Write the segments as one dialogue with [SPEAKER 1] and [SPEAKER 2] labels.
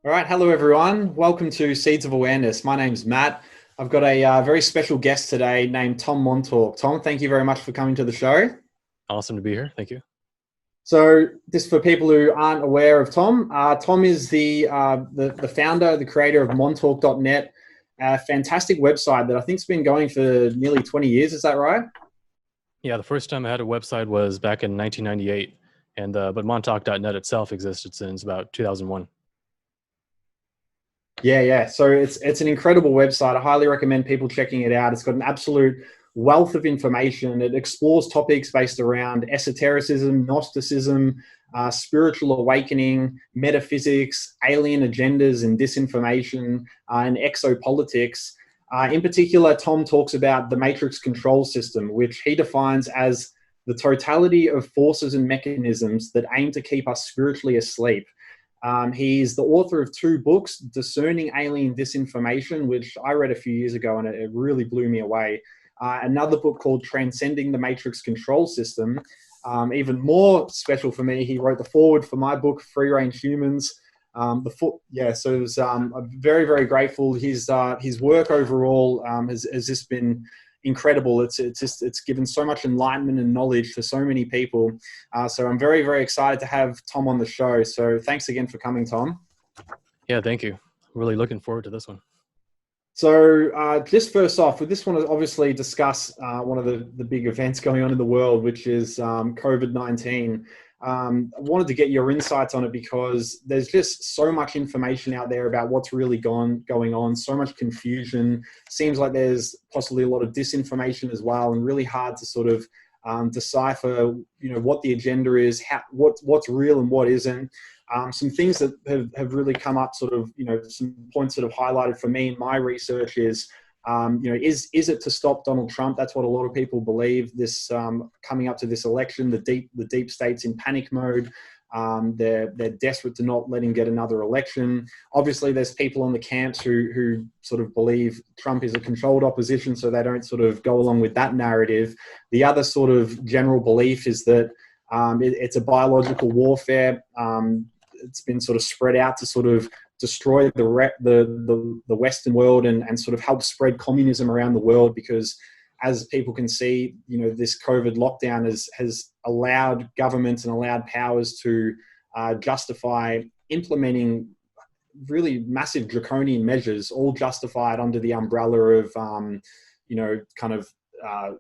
[SPEAKER 1] All right, hello everyone. Welcome to Seeds of Awareness. My name's Matt. I've got a very special guest today named Tom Montalk. Tom, thank you very much for coming to the show.
[SPEAKER 2] Awesome to be here. Thank you.
[SPEAKER 1] So, just for people who aren't aware of Tom, Tom is the founder, the creator of Montalk Net, a fantastic website that I think's been going for nearly 20 years. Is that right?
[SPEAKER 2] Yeah, the first time I had a website was back in 1998, but Montalk Net itself existed since about 2001.
[SPEAKER 1] Yeah. So it's an incredible website. I highly recommend people checking it out. It's got an absolute wealth of information. It explores topics based around esotericism, Gnosticism, spiritual awakening, metaphysics, alien agendas and disinformation, and exopolitics. In particular, Tom talks about the matrix control system, which he defines as the totality of forces and mechanisms that aim to keep us spiritually asleep. He's the author of two books, Discerning Alien Disinformation, which I read a few years ago and it really blew me away. Another book called Transcending the Matrix Control System. Even more special for me, he wrote the foreword for my book, Free Range Humans. So it was, I'm very, very grateful. His work overall has just been incredible. It's given so much enlightenment and knowledge to so many people. So I'm very, very excited to have Tom on the show. So thanks again for coming, Tom.
[SPEAKER 2] Yeah, thank you. I'm really looking forward to this one.
[SPEAKER 1] So just first off, we just want to obviously discuss one of the big events going on in the world, which is COVID-19. I wanted to get your insights on it because there's just so much information out there about what's really going on, so much confusion. Seems like there's possibly a lot of disinformation as well, and really hard to sort of decipher, what the agenda is, what's real and what isn't. Some things that have really come up, sort of, some points that have highlighted for me in my research is, is it to stop Donald Trump? That's what a lot of people believe. This coming up to this election, the deep state's in panic mode. They're desperate to not let him get another election. Obviously, there's people on the camps who sort of believe Trump is a controlled opposition, so they don't sort of go along with that narrative. The other sort of general belief is that it's a biological warfare. It's been sort of spread out to sort of destroy the Western world and sort of help spread communism around the world, because as people can see, this COVID lockdown has allowed governments and allowed powers to justify implementing really massive draconian measures, all justified under the umbrella of,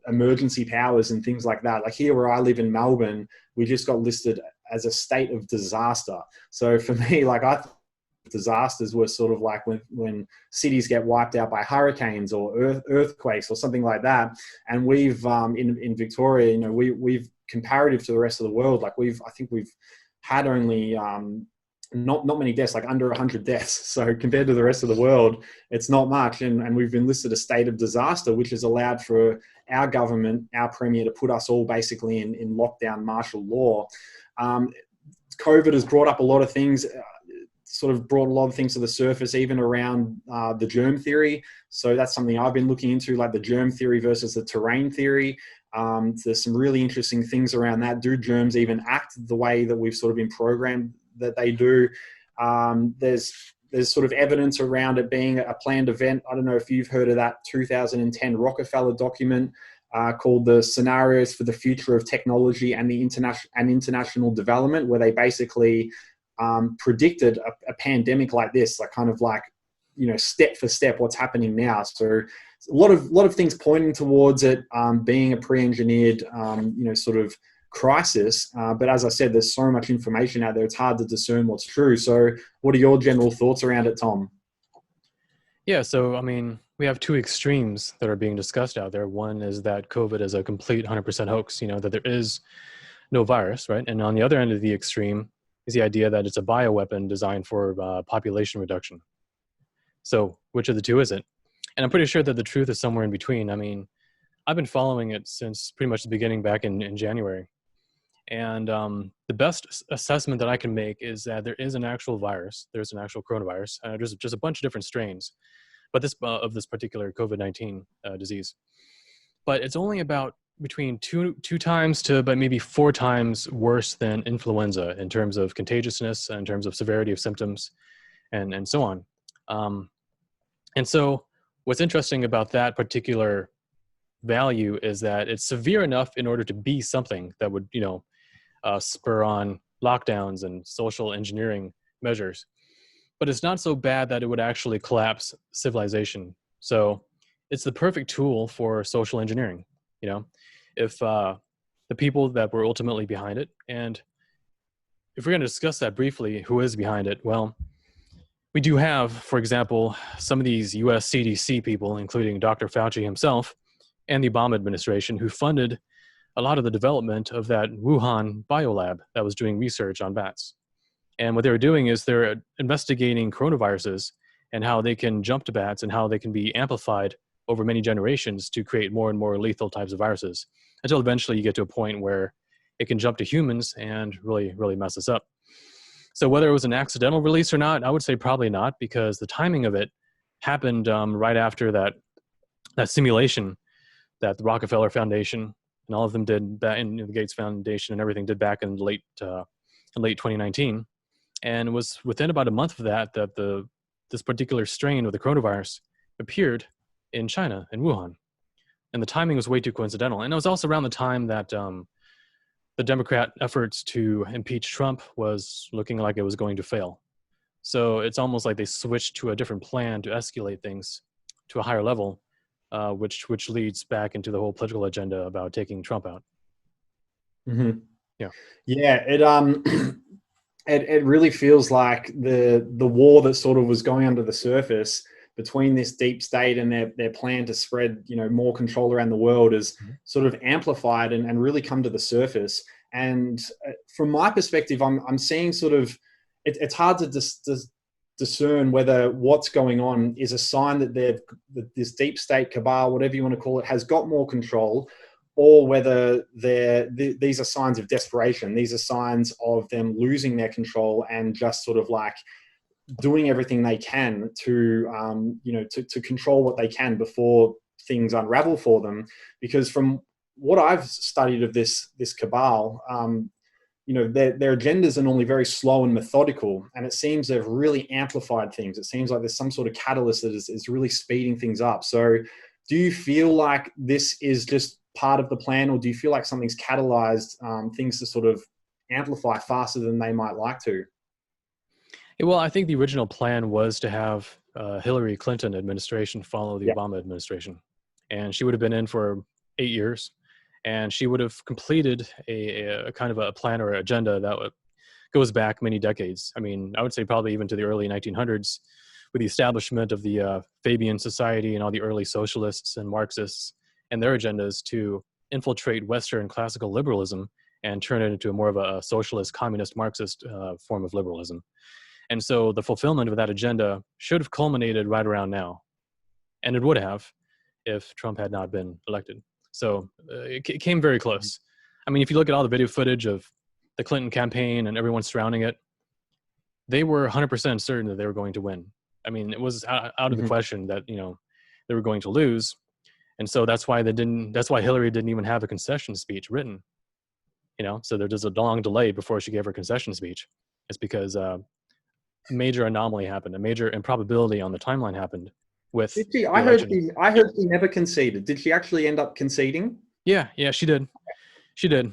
[SPEAKER 1] emergency powers and things like that. Like here where I live in Melbourne, we just got listed as a state of disaster. So for me, like I thought disasters were sort of like when cities get wiped out by hurricanes or earthquakes or something like that. And we've in Victoria, we've comparative to the rest of the world, like I think we've had only not many deaths, like under 100 deaths. So compared to the rest of the world, it's not much. And we've been listed a state of disaster, which has allowed for our government, our premier, to put us all basically in lockdown martial law. COVID has brought up a lot of things, sort of brought a lot of things to the surface, even around the germ theory. So that's something I've been looking into, like the germ theory versus the terrain theory. There's some really interesting things around that. Do germs even act the way that we've sort of been programmed that they do? There's sort of evidence around it being a planned event. I don't know if you've heard of that 2010 Rockefeller document called the Scenarios for the Future of Technology and the International Development, where they basically predicted a pandemic like this, like kind of like, step for step what's happening now. So a lot of things pointing towards it being a pre-engineered, sort of crisis. But as I said, there's so much information out there, it's hard to discern what's true. So what are your general thoughts around it, Tom?
[SPEAKER 2] Yeah, so I mean, we have two extremes that are being discussed out there. One is that COVID is a complete 100% hoax, that there is no virus, right? And on the other end of the extreme is the idea that it's a bioweapon designed for population reduction. So which of the two is it? And I'm pretty sure that the truth is somewhere in between. I mean, I've been following it since pretty much the beginning back in January. And the best assessment that I can make is that there is an actual virus. There's an actual coronavirus. There's just a bunch of different strains, but of this particular COVID-19 disease. But it's only about between two times to but maybe 4 times worse than influenza in terms of contagiousness, in terms of severity of symptoms, and so on. And so what's interesting about that particular value is that it's severe enough in order to be something that would, spur on lockdowns and social engineering measures. But it's not so bad that it would actually collapse civilization. So it's the perfect tool for social engineering, if the people that were ultimately behind it. And if we're going to discuss that briefly, who is behind it? Well, we do have, for example, some of these US CDC people, including Dr. Fauci himself and the Obama administration, who funded a lot of the development of that Wuhan biolab that was doing research on bats. And what they were doing is they're investigating coronaviruses and how they can jump to bats and how they can be amplified over many generations to create more and more lethal types of viruses, until eventually you get to a point where it can jump to humans and really, really mess us up. So whether it was an accidental release or not, I would say probably not, because the timing of it happened right after that simulation that the Rockefeller Foundation and all of them did, that, and the Gates Foundation and everything did back in late 2019. And it was within about a month of that this particular strain of the coronavirus appeared in China, in Wuhan. And the timing was way too coincidental. And it was also around the time that the Democrat efforts to impeach Trump was looking like it was going to fail. So it's almost like they switched to a different plan to escalate things to a higher level, which leads back into the whole political agenda about taking Trump out.
[SPEAKER 1] Mm-hmm.
[SPEAKER 2] Yeah.
[SPEAKER 1] Yeah. It really feels like the war that sort of was going under the surface between this deep state and their plan to spread, more control around the world is sort of amplified and really come to the surface. And from my perspective, I'm seeing sort of, it's hard to discern whether what's going on is a sign that this deep state cabal, whatever you want to call it, has got more control, or whether these are signs of desperation. These are signs of them losing their control and just sort of like doing everything they can to control what they can before things unravel for them. Because from what I've studied of this cabal, their agendas are normally very slow and methodical, and it seems they've really amplified things. It seems like there's some sort of catalyst that is really speeding things up. So do you feel like this is just part of the plan, or do you feel like something's catalyzed things to sort of amplify faster than they might like to?
[SPEAKER 2] Well, I think the original plan was to have Hillary Clinton administration follow the Obama administration. And she would have been in for 8 years. And she would have completed a kind of a plan or agenda that goes back many decades. I mean, I would say probably even to the early 1900s, with the establishment of the Fabian Society and all the early socialists and Marxists and their agendas to infiltrate Western classical liberalism and turn it into more of a socialist, communist, Marxist form of liberalism. And so the fulfillment of that agenda should have culminated right around now. And it would have if Trump had not been elected. So it came very close. I mean, if you look at all the video footage of the Clinton campaign and everyone surrounding it, they were 100% certain that they were going to win. I mean, it was out of the question that, they were going to lose. And so that's why Hillary didn't even have a concession speech written, so there's a long delay before she gave her concession speech. It's because a major anomaly happened, a major improbability on the timeline happened with.
[SPEAKER 1] Did she? I heard she never conceded. Did she actually end up conceding?
[SPEAKER 2] Yeah, she did. She did.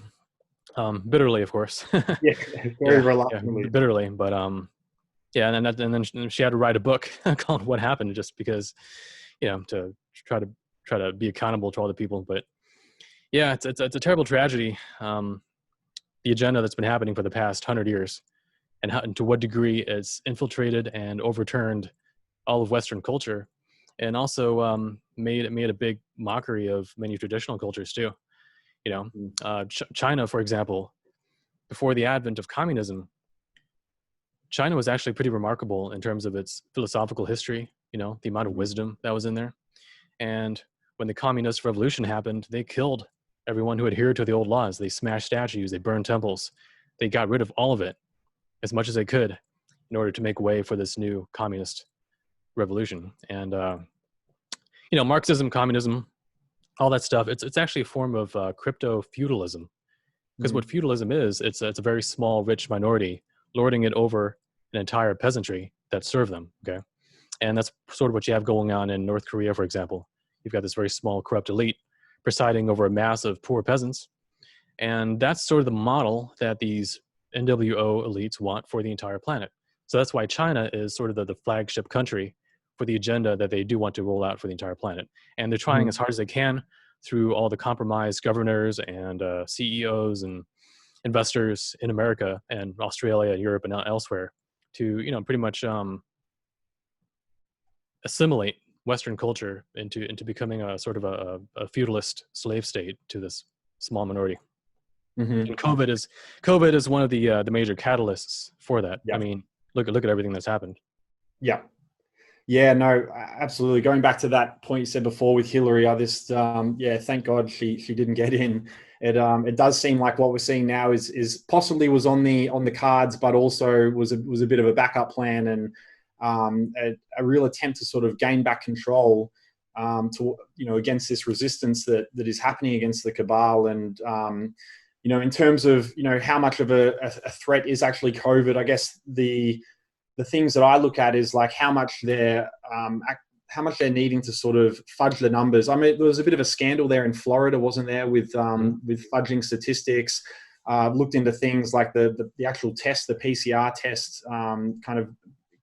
[SPEAKER 2] Bitterly, of course.
[SPEAKER 1] Yeah, very reluctantly.
[SPEAKER 2] Yeah, bitterly, but and then she had to write a book called "What Happened," just because, to try to be accountable to all the people. But yeah, it's a terrible tragedy. The agenda that's been happening for the past 100 years, and to what degree it's infiltrated and overturned all of Western culture, and also made a big mockery of many traditional cultures too. China, for example, before the advent of communism, China was actually pretty remarkable in terms of its philosophical history, the amount of wisdom that was in there. And when the communist revolution happened, they killed everyone who adhered to the old laws. They smashed statues, they burned temples, they got rid of all of it as much as they could in order to make way for this new communist revolution. And, Marxism, communism, all that stuff, it's actually a form of crypto feudalism. Because what feudalism is, it's a very small, rich minority lording it over an entire peasantry that serve them. Okay. And that's sort of what you have going on in North Korea, for example. You've got this very small, corrupt elite presiding over a mass of poor peasants. And that's sort of the model that these NWO elites want for the entire planet. So that's why China is sort of the flagship country for the agenda that they do want to roll out for the entire planet. And they're trying as hard as they can through all the compromised governors and CEOs and investors in America and Australia, Europe, and elsewhere to, pretty much assimilate Western culture into becoming a sort of a feudalist slave state to this small minority. And COVID is one of the major catalysts for that.
[SPEAKER 1] Yeah.
[SPEAKER 2] I mean, look at everything that's happened.
[SPEAKER 1] Yeah. Yeah, no, absolutely. Going back to that point you said before with Hillary, I just, thank God she didn't get in. It does seem like what we're seeing now is possibly was on the cards, but also was a bit of a backup plan and a real attempt to sort of gain back control against this resistance that is happening against the cabal. And in terms of how much of a threat is actually COVID, I guess the things that I look at is like how much they're needing to sort of fudge the numbers. I mean, there was a bit of a scandal there in Florida, wasn't there, with fudging statistics. Looked into things like the actual test, the PCR test, kind of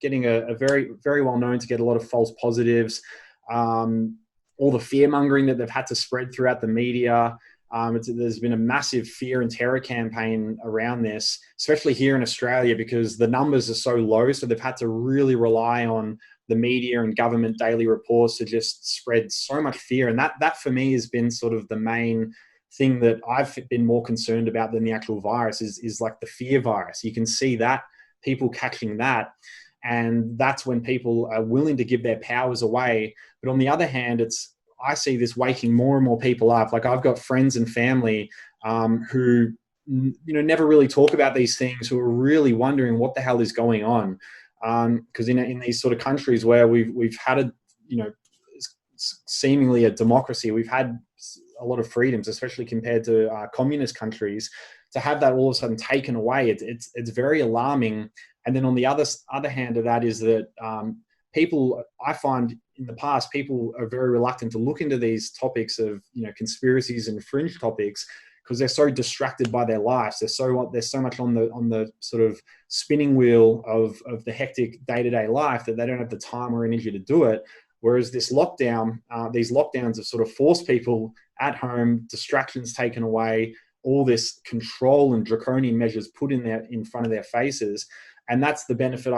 [SPEAKER 1] getting a very, very well known to get a lot of false positives. All the fear mongering that they've had to spread throughout the media. There's been a massive fear and terror campaign around this, especially here in Australia, because the numbers are so low. So they've had to really rely on the media and government daily reports to just spread so much fear. And that for me has been sort of the main thing that I've been more concerned about than the actual virus is like the fear virus. You can see that people catching that. And that's when people are willing to give their powers away. But on the other hand, I see this waking more and more people up. Like I've got friends and family who, never really talk about these things, who are really wondering what the hell is going on. Because in these sort of countries where we've had seemingly a democracy, we've had a lot of freedoms, especially compared to communist countries, to have that all of a sudden taken away, it's very alarming. And then on the other hand of that is that people, I find in the past, people are very reluctant to look into these topics of, conspiracies and fringe topics because they're so distracted by their lives. They're so much on the sort of spinning wheel of the hectic day-to-day life that they don't have the time or energy to do it. Whereas these lockdowns have sort of forced people at home, distractions taken away, all this control and draconian measures put in front of their faces. And that's the benefit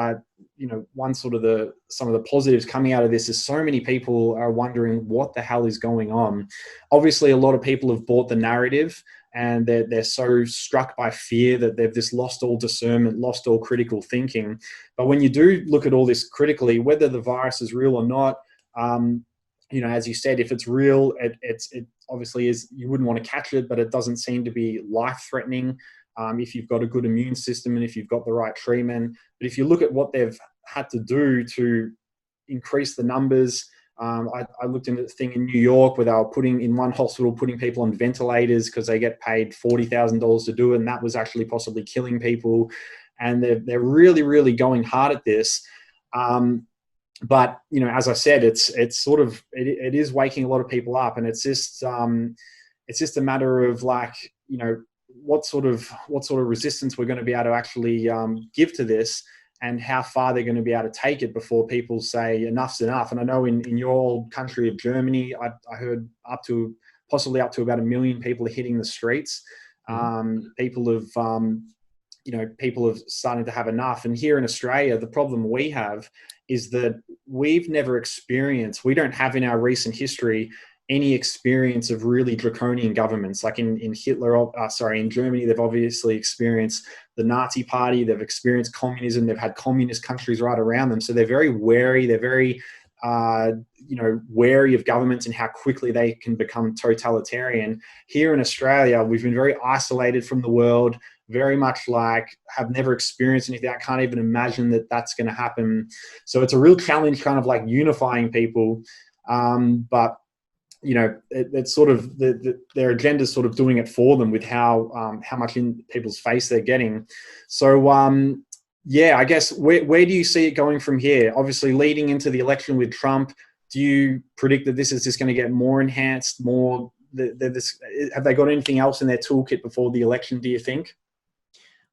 [SPEAKER 1] some of the positives coming out of this is so many people are wondering what the hell is going on. Obviously, a lot of people have bought the narrative and they're so struck by fear that they've just lost all discernment, lost all critical thinking. But when you do look at all this critically, whether the virus is real or not, as you said, if it's real, it obviously is, you wouldn't want to catch it, but it doesn't seem to be life-threatening. If you've got a good immune system and if you've got the right treatment. But if you look at what they've had to do to increase the numbers, I looked into the thing in New York where they were in one hospital, putting people on ventilators because they get paid $40,000 to do it. And that was actually possibly killing people. And they're really, really going hard at this. But, as I said, it's sort of, it is waking a lot of people up, and it's just a matter of like, what sort of resistance we're going to be able to actually give to this, and how far they're going to be able to take it before people say enough's enough. And I know in your old country of Germany, I heard possibly up to about 1 million people are hitting the streets. People have starting to have enough. And here in Australia, the problem we have is that we don't have in our recent history any experience of really draconian governments. Like in Germany, they've obviously experienced the Nazi Party, they've experienced communism, they've had communist countries right around them. So they're very wary, they're very, wary of governments and how quickly they can become totalitarian. Here in Australia, we've been very isolated from the world, very much like have never experienced anything. I can't even imagine that that's going to happen. So it's a real challenge kind of like unifying people. But it's sort of their agenda is sort of doing it for them with how much in people's face they're getting. So yeah, I guess where do you see it going from here? Obviously, leading into the election with Trump, do you predict that this is just going to get more enhanced, more? Have they got anything else in their toolkit before the election, do you think?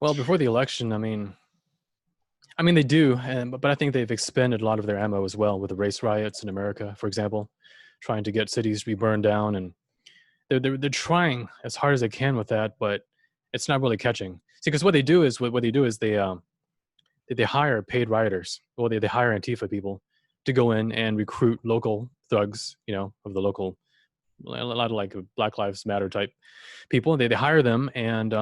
[SPEAKER 2] Well, before the election, I mean, they do, but I think they've expended a lot of their ammo as well with the race riots in America, for example, trying to get cities to be burned down, and they're trying as hard as they can with that, but it's not really catching. See, because what they do is they hire paid rioters. Well, they hire Antifa people to go in and recruit local thugs, of the local, a lot of like Black Lives Matter type people. They hire them, and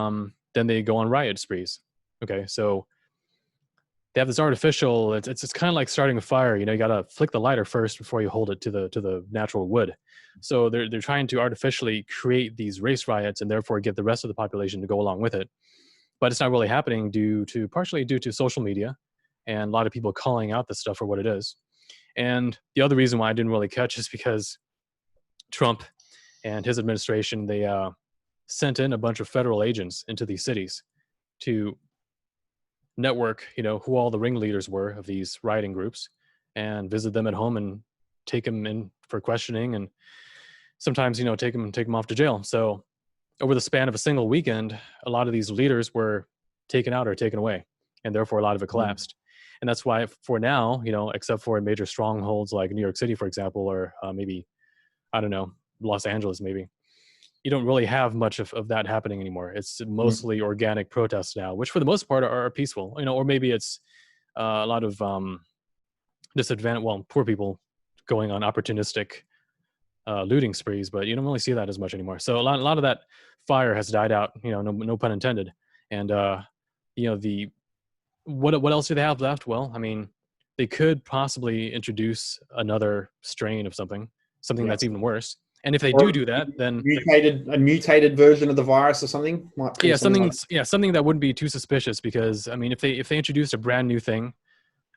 [SPEAKER 2] then they go on riot sprees. Okay, so they have this artificial. It's kind of like starting a fire. You got to flick the lighter first before you hold it to the natural wood. So they're trying to artificially create these race riots and therefore get the rest of the population to go along with it. But it's not really happening partially due to social media and a lot of people calling out this stuff for what it is. And the other reason why I didn't really catch is because Trump and his administration, they sent in a bunch of federal agents into these cities to network, who all the ringleaders were of these rioting groups, and visit them at home and take them in for questioning, and sometimes, take them off to jail. So over the span of a single weekend, a lot of these leaders were taken out or taken away, and therefore a lot of it collapsed. And that's why for now, except for major strongholds like New York City, for example, or maybe, I don't know, Los Angeles, maybe, you don't really have much of that happening anymore. It's mostly organic protests now, which for the most part are peaceful, or maybe it's a lot of poor people going on opportunistic looting sprees, but you don't really see that as much anymore. So a lot of that fire has died out, no pun intended. And what else do they have left? Well, I mean, they could possibly introduce another strain of something that's even worse. And if they do that, then
[SPEAKER 1] a mutated version of the virus or something.
[SPEAKER 2] Something that wouldn't be too suspicious, because I mean, if they introduced a brand new thing,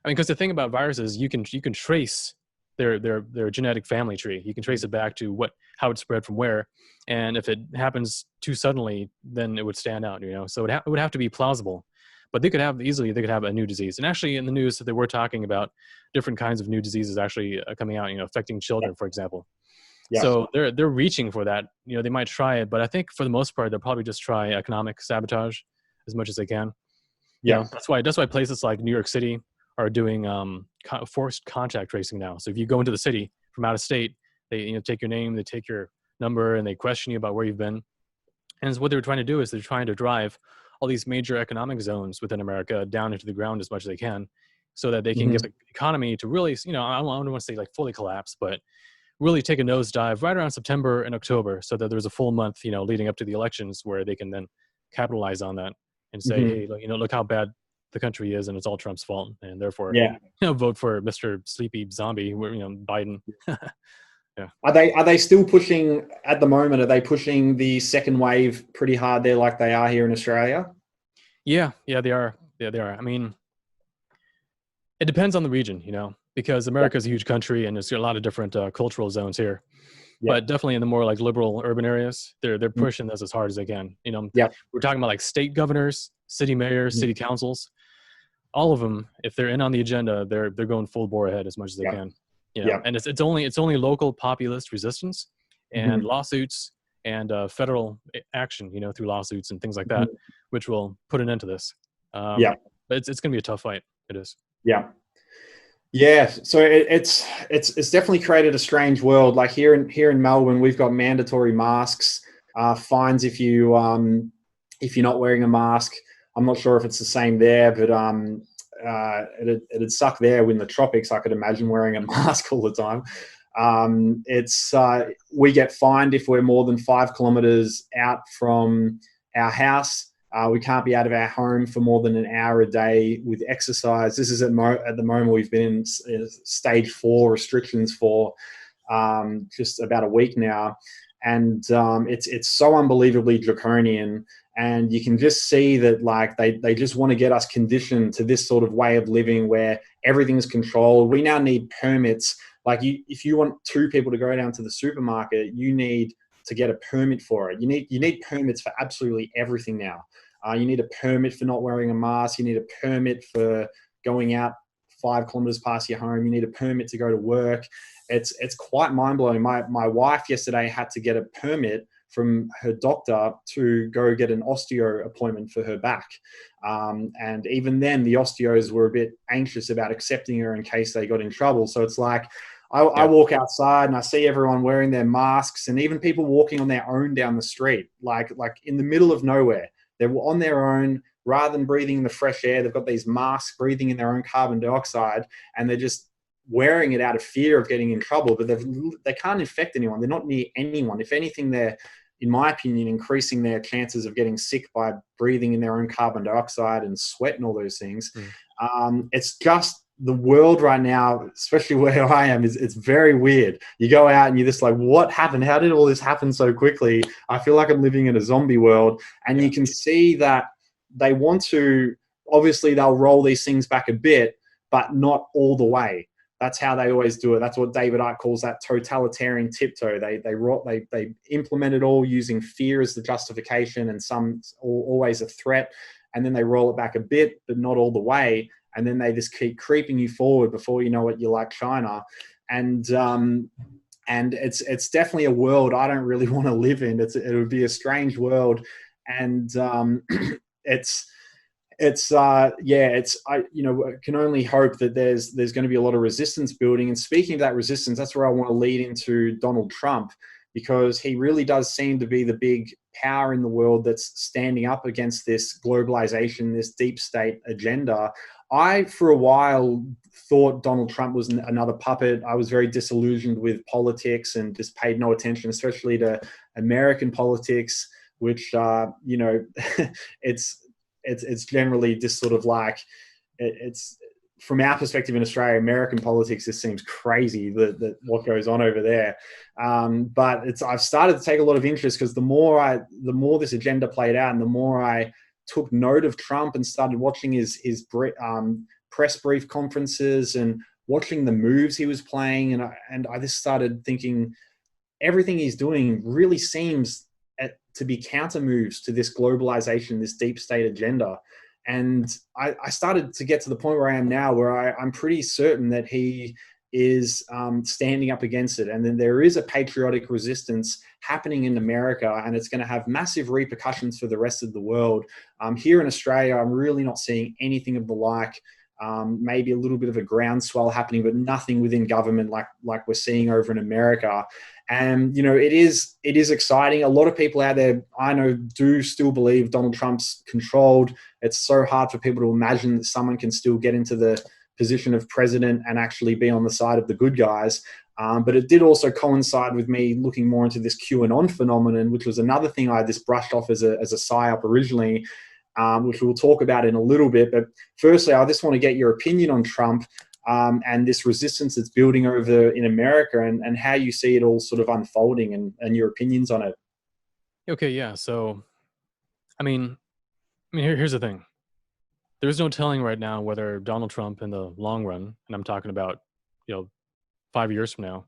[SPEAKER 2] I mean, because the thing about viruses, you can trace their genetic family tree. You can trace it back to how it spread from where, and if it happens too suddenly, then it would stand out. So it would have to be plausible. But they could have a new disease. And actually, in the news, they were talking about different kinds of new diseases actually coming out, affecting children, for example. Yeah. So they're reaching for that. They might try it, but I think for the most part, they'll probably just try economic sabotage as much as they can. Yeah, that's why places like New York City are doing forced contact tracing now. So if you go into the city from out of state, they take your name, they take your number, and they question you about where you've been. And what they're trying to do is they're trying to drive all these major economic zones within America down into the ground as much as they can, so that they can get the economy to really, I don't want to say like fully collapse, but really take a nosedive right around September and October, so that there's a full month, leading up to the elections, where they can then capitalize on that and say, hey, look how bad the country is, and it's all Trump's fault, and therefore, vote for Mr. Sleepy Zombie, Biden. Yeah.
[SPEAKER 1] Are they still pushing at the moment? Are they pushing the second wave pretty hard there, like they are here in Australia?
[SPEAKER 2] Yeah, they are. Yeah, they are. I mean, it depends on the region, because America is a huge country, and there's a lot of different cultural zones here. Yeah. But definitely in the more like liberal urban areas, they're pushing this as hard as they can. We're talking about like state governors, city mayors, city councils. All of them, if they're in on the agenda, they're going full bore ahead as much as they can. And it's only local populist resistance and lawsuits and federal action, through lawsuits and things like that, which will put an end to this. But it's going to be a tough fight. It is.
[SPEAKER 1] Yeah. So it's definitely created a strange world. Like here in Melbourne, we've got mandatory masks, fines if you're not wearing a mask. I'm not sure if it's the same there, but it'd suck there in the tropics. I could imagine wearing a mask all the time. We get fined if we're more than 5 kilometers out from our house. We can't be out of our home for more than an hour a day with exercise. This is at the moment we've been in stage 4 restrictions for just about a week now. And it's so unbelievably draconian. And you can just see that like they just want to get us conditioned to this sort of way of living where everything is controlled. We now need permits. Like if you want 2 people to go down to the supermarket, you need to get a permit for it. You need permits for absolutely everything now. You need a permit for not wearing a mask. You need a permit for going out 5 kilometers past your home. You need a permit to go to work. It's quite mind blowing. My wife yesterday had to get a permit from her doctor to go get an osteo appointment for her back. And even then, the osteos were a bit anxious about accepting her in case they got in trouble. So it's like, I walk outside and I see everyone wearing their masks, and even people walking on their own down the street, like in the middle of nowhere. They're on their own, rather than breathing in the fresh air. They've got these masks, breathing in their own carbon dioxide, and they're just wearing it out of fear of getting in trouble. But they can't infect anyone. They're not near anyone. If anything, they're, in my opinion, increasing their chances of getting sick by breathing in their own carbon dioxide and sweat and all those things. It's just the world right now, especially where I am, it's very weird. You go out and you're just like, what happened? How did all this happen so quickly? I feel like I'm living in a zombie world. And you can see that they want to, obviously they'll roll these things back a bit, but not all the way. That's how they always do it. That's what David Icke calls that totalitarian tiptoe. They implement it all using fear as the justification and always a threat. And then they roll it back a bit, but not all the way. And then they just keep creeping you forward. Before you know it, you're like China. And it's definitely a world I don't really want to live in. It would be a strange world. And I can only hope that there's going to be a lot of resistance building. And speaking of that resistance, that's where I want to lead into Donald Trump, because he really does seem to be the big power in the world that's standing up against this globalization, this deep state agenda. I, for a while, thought Donald Trump was another puppet. I was very disillusioned with politics and just paid no attention, especially to American politics, which, it's generally just sort of like, it's from our perspective in Australia, American politics just seems crazy that what goes on over there. But I've started to take a lot of interest, because the more this agenda played out, and the more I took note of Trump and started watching his press brief conferences and watching the moves he was playing, and I just started thinking everything he's doing really seems to be counter moves to this globalization, this deep state agenda. And I started to get to the point where I am now, where I'm pretty certain that he is standing up against it. And then there is a patriotic resistance happening in America, and it's going to have massive repercussions for the rest of the world. Here in Australia, I'm really not seeing anything of the like. Maybe a little bit of a groundswell happening, but nothing within government like we're seeing over in America. And, it is exciting. A lot of people out there, I know, do still believe Donald Trump's controlled. It's so hard for people to imagine that someone can still get into the position of president and actually be on the side of the good guys. But it did also coincide with me looking more into this QAnon phenomenon, which was another thing I just brushed off as a psyop originally, which we'll talk about in a little bit. But firstly, I just want to get your opinion on Trump and this resistance that's building over in America, and how you see it all sort of unfolding, and your opinions on it.
[SPEAKER 2] Okay, yeah. So, here's the thing. There's no telling right now whether Donald Trump, in the long run, and I'm talking about, 5 years from now,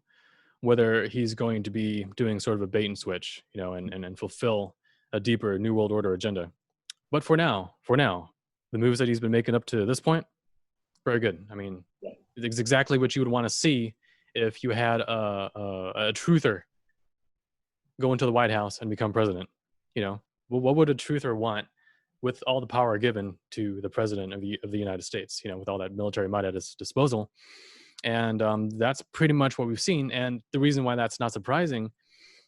[SPEAKER 2] whether he's going to be doing sort of a bait and switch, and fulfill a deeper New World Order agenda. But for now, the moves that he's been making up to this point, very good. It's exactly what you would want to see if you had a truther go into the White House and become president. What would a truther want with all the power given to the president of the United States? With all that military might at his disposal, and that's pretty much what we've seen. And the reason why that's not surprising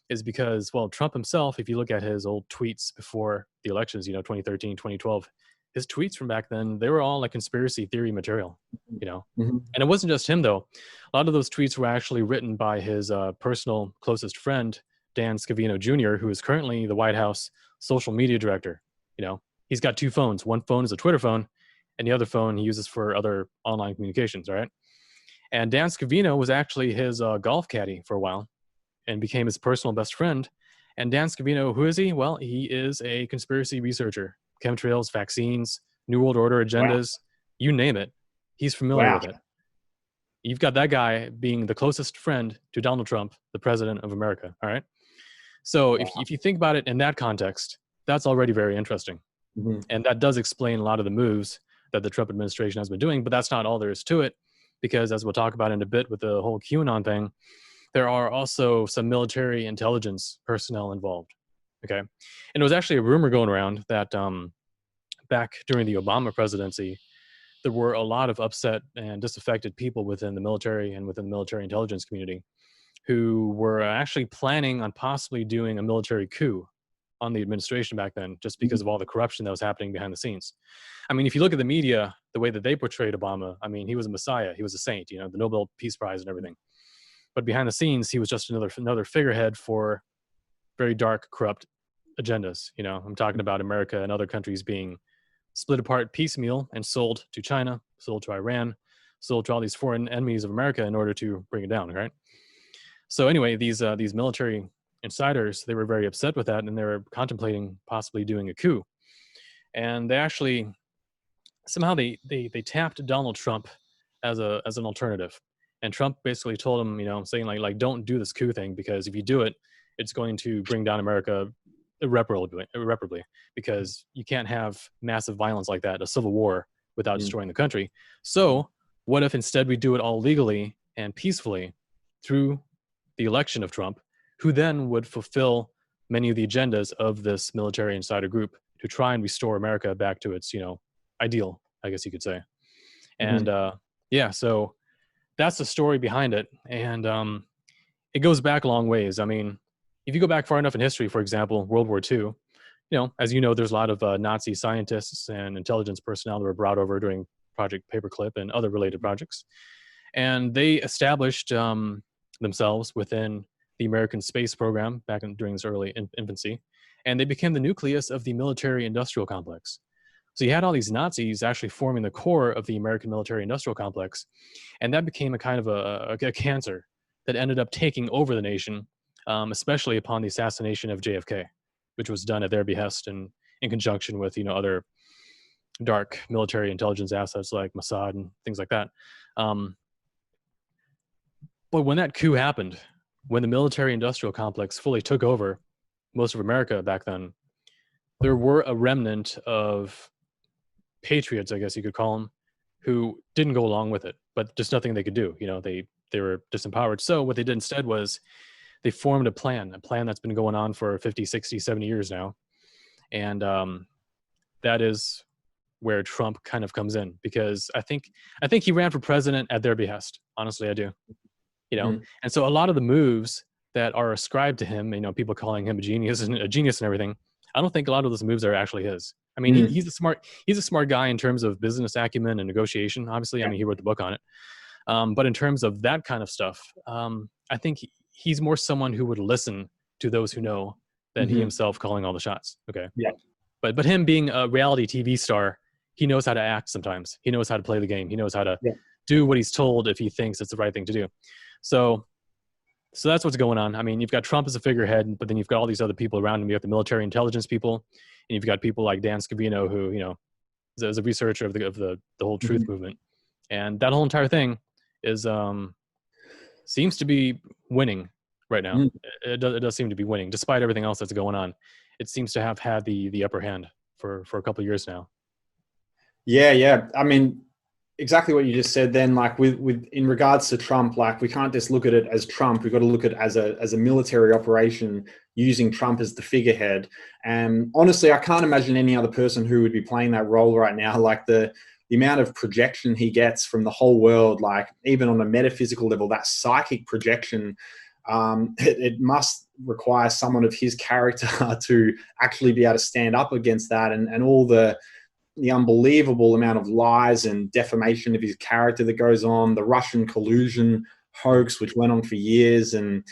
[SPEAKER 2] is because, well, Trump himself, if you look at his old tweets before the elections, 2013, 2012, his tweets from back then, they were all like conspiracy theory material,
[SPEAKER 1] Mm-hmm.
[SPEAKER 2] And it wasn't just him, though. A lot of those tweets were actually written by his personal closest friend, Dan Scavino Jr., who is currently the White House social media director. He's got 2 phones. One phone is a Twitter phone, and the other phone he uses for other online communications, right? And Dan Scavino was actually his golf caddy for a while, and became his personal best friend. And Dan Scavino, who is he? Well, he is a conspiracy researcher. Chemtrails, vaccines, New World Order agendas, you name it. He's familiar with it. You've got that guy being the closest friend to Donald Trump, the president of America, all right? So if you think about it in that context, that's already very interesting.
[SPEAKER 1] Mm-hmm.
[SPEAKER 2] And that does explain a lot of the moves that the Trump administration has been doing, but that's not all there is to it, because as we'll talk about in a bit with the whole QAnon thing, there are also some military intelligence personnel involved. Okay. And it was actually a rumor going around that back during the Obama presidency, there were a lot of upset and disaffected people within the military and within the military intelligence community who were actually planning on possibly doing a military coup on the administration back then, just because of all the corruption that was happening behind the scenes. I mean, if you look at the media, the way that they portrayed Obama, I mean, he was a messiah, he was a saint, you know, the Nobel Peace Prize and everything. But behind the scenes, he was just another figurehead for very dark, corrupt agendas. You know, I'm talking about America and other countries being split apart piecemeal and sold to China, sold to Iran, sold to all these foreign enemies of America in order to bring it down, right? So anyway, these military insiders, they were very upset with that, and they were contemplating possibly doing a coup. And they actually somehow they tapped Donald Trump as an alternative. And Trump basically told him, you know, saying like don't do this coup thing, because if you do it, it's going to bring down America irreparably, because you can't have massive violence like that, a civil war, without destroying the country. So what if instead we do it all legally and peacefully through the election of Trump, who then would fulfill many of the agendas of this military insider group to try and restore America back to its, you know, ideal, I guess you could say. And yeah, so that's the story behind it. And it goes back a long ways. I mean, if you go back far enough in history, for example, World War II, you know, as you know, there's a lot of Nazi scientists and intelligence personnel that were brought over during Project Paperclip and other related projects. And they established themselves within the American space program during this early infancy. And they became the nucleus of the military industrial complex. So you had all these Nazis actually forming the core of the American military industrial complex. And that became a kind of a cancer that ended up taking over the nation, especially upon the assassination of JFK, which was done at their behest and in conjunction with, you know, other dark military intelligence assets like Mossad and things like that. But when that coup happened, when the military industrial complex fully took over most of America back then, there were a remnant of patriots, I guess you could call them, who didn't go along with it, but just nothing they could do. You know, they were disempowered. So what they did instead was they formed a plan that's been going on for 50, 60, 70 years now. And that is where Trump kind of comes in, because I think he ran for president at their behest. Honestly, I do. You know, and so a lot of the moves that are ascribed to him, you know, people calling him a genius and everything, I don't think a lot of those moves are actually his. I mean, he's a smart guy in terms of business acumen and negotiation. Obviously, I mean, he wrote the book on it. But in terms of that kind of stuff, I think he's more someone who would listen to those who know than he himself calling all the shots. Okay.
[SPEAKER 1] Yeah.
[SPEAKER 2] But him being a reality TV star, he knows how to act sometimes. He knows how to play the game. He knows how to do what he's told if he thinks it's the right thing to do. So that's what's going on. I mean, you've got Trump as a figurehead, but then you've got all these other people around him. You have the military intelligence people, and you've got people like Dan Scavino, who, you know, is a researcher of the whole truth movement. And that whole entire thing is seems to be winning right now. It does seem to be winning, despite everything else that's going on. It seems to have had the upper hand for a couple of years now.
[SPEAKER 1] Yeah. I mean, exactly what you just said then, like with in regards to Trump, like we can't just look at it as Trump. We've got to look at it as a military operation using Trump as the figurehead. And honestly, I can't imagine any other person who would be playing that role right now. Like the amount of projection he gets from the whole world, like even on a metaphysical level, that psychic projection, it must require someone of his character to actually be able to stand up against that and all the unbelievable amount of lies and defamation of his character that goes on, the Russian collusion hoax, which went on for years. And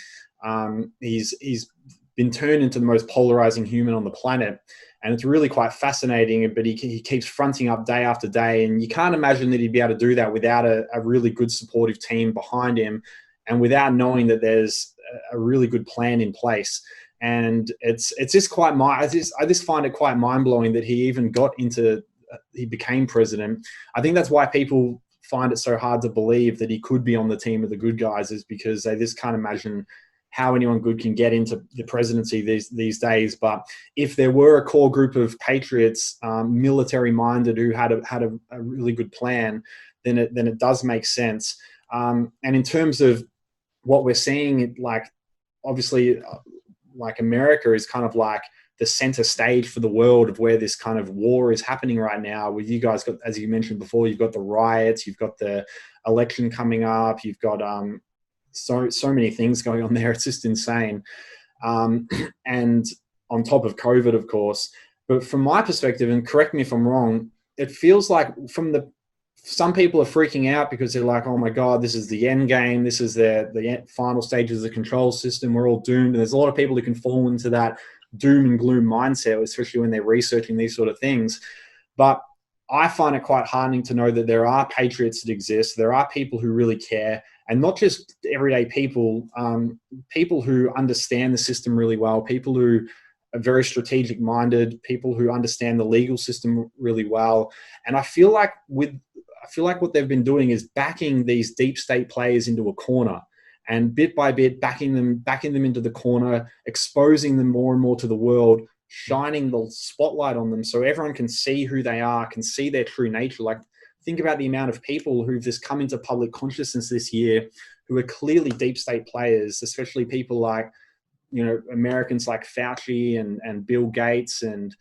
[SPEAKER 1] he's been turned into the most polarizing human on the planet. And it's really quite fascinating, but he keeps fronting up day after day. And you can't imagine that he'd be able to do that without a really good supportive team behind him and without knowing that there's a really good plan in place. And it's just quite, I just find it quite mind-blowing that he became president. I think that's why people find it so hard to believe that he could be on the team of the good guys, is because they just can't imagine how anyone good can get into the presidency these days. But if there were a core group of patriots, military minded, who had a really good plan, then it does make sense. And in terms of what we're seeing, like obviously, like America is kind of like the center stage for the world of where this kind of war is happening right now. With you guys got, as you mentioned before, you've got the riots, you've got the election coming up, you've got so many things going on there. It's just insane. And on top of COVID, of course. But from my perspective, and correct me if I'm wrong, it feels like some people are freaking out because they're like, oh my God, this is the end game. This is the final stages of the control system. We're all doomed. And there's a lot of people who can fall into that doom and gloom mindset, especially when they're researching these sort of things. But I find it quite heartening to know that there are patriots that exist. There are people who really care, and not just everyday people, people who understand the system really well, people who are very strategic minded, people who understand the legal system really well. And I feel like what they've been doing is backing these deep state players into a corner, and bit by bit backing them into the corner, exposing them more and more to the world, shining the spotlight on them so everyone can see who they are, can see their true nature. Like, think about the amount of people who've just come into public consciousness this year who are clearly deep state players, especially people like, Americans like Fauci and Bill Gates and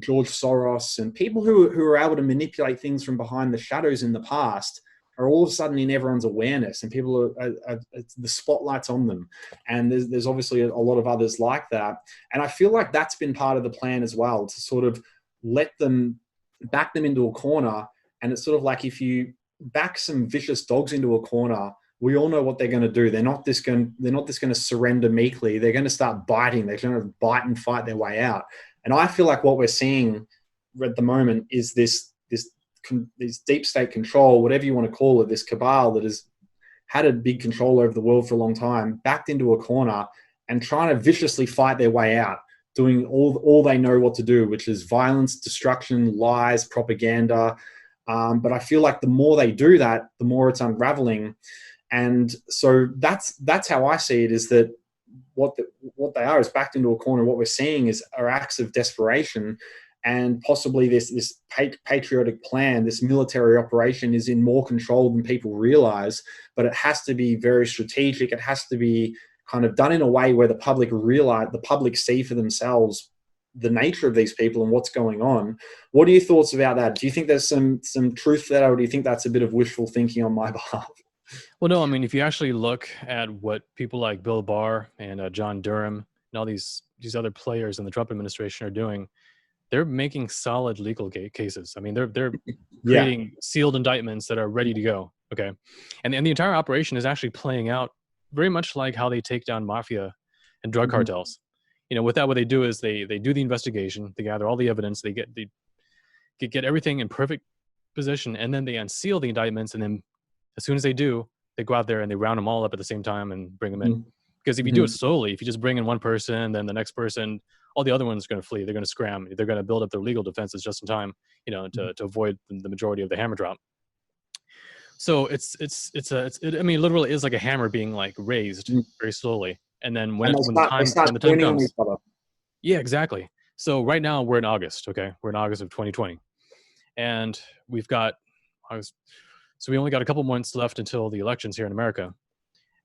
[SPEAKER 1] George Soros, and people who are able to manipulate things from behind the shadows in the past are all of a sudden in everyone's awareness, and people are the spotlight's on them. And there's obviously a lot of others like that. And I feel like that's been part of the plan as well, to sort of back them into a corner. And it's sort of like, if you back some vicious dogs into a corner, we all know what they're going to do. They're not just going to surrender meekly. They're going to start biting. They're going to bite and fight their way out. And I feel like what we're seeing at the moment is this deep state control, whatever you want to call it, this cabal that has had a big control over the world for a long time, backed into a corner and trying to viciously fight their way out, doing all they know what to do, which is violence, destruction, lies, propaganda. But I feel like the more they do that, the more it's unraveling. And so that's how I see it, is that what they are is backed into a corner. What we're seeing are acts of desperation, and possibly this patriotic plan, this military operation, is in more control than people realize. But it has to be very strategic. It has to be kind of done in a way where the public see for themselves the nature of these people and what's going on. What are your thoughts about that? Do you think there's some truth to that, or do you think that's a bit of wishful thinking on my behalf?
[SPEAKER 2] Well, no, I mean, if you actually look at what people like Bill Barr and John Durham and all these other players in the Trump administration are doing, they're making solid legal cases. I mean, they're creating sealed indictments that are ready to go. Okay. And the entire operation is actually playing out very much like how they take down mafia and drug cartels. With that, what they do is they do the investigation, they gather all the evidence, they get everything in perfect position, and then they unseal the indictments. And then as soon as they do, they go out there and they round them all up at the same time and bring them in. Because if you do it slowly, if you just bring in one person, then the next person, all the other ones are going to flee. They're going to scram. They're going to build up their legal defenses just in time, to avoid the majority of the hammer drop. So it literally is like a hammer being like raised very slowly. And then when the time comes. Yeah, exactly. So right now we're in August. Okay. We're in August of 2020. And we've got August. So we only got a couple months left until the elections here in America.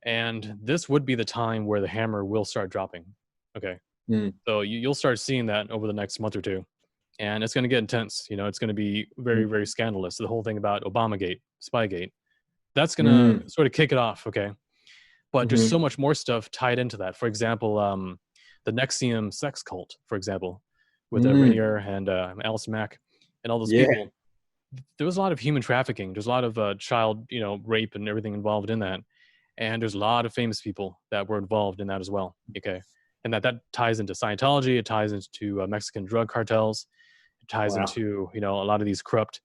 [SPEAKER 2] And this would be the time where the hammer will start dropping. Okay. So you'll start seeing that over the next month or two. And it's going to get intense. It's going to be very, very scandalous. The whole thing about Obamagate, Spygate, that's going to sort of kick it off. Okay. But there's so much more stuff tied into that. For example, the Nexium sex cult, for example, with Rainier and Alice Mack and all those people. There was a lot of human trafficking. There's a lot of child, rape and everything involved in that. And there's a lot of famous people that were involved in that as well. Okay. And that ties into Scientology. It ties into Mexican drug cartels. It ties into, a lot of these corrupt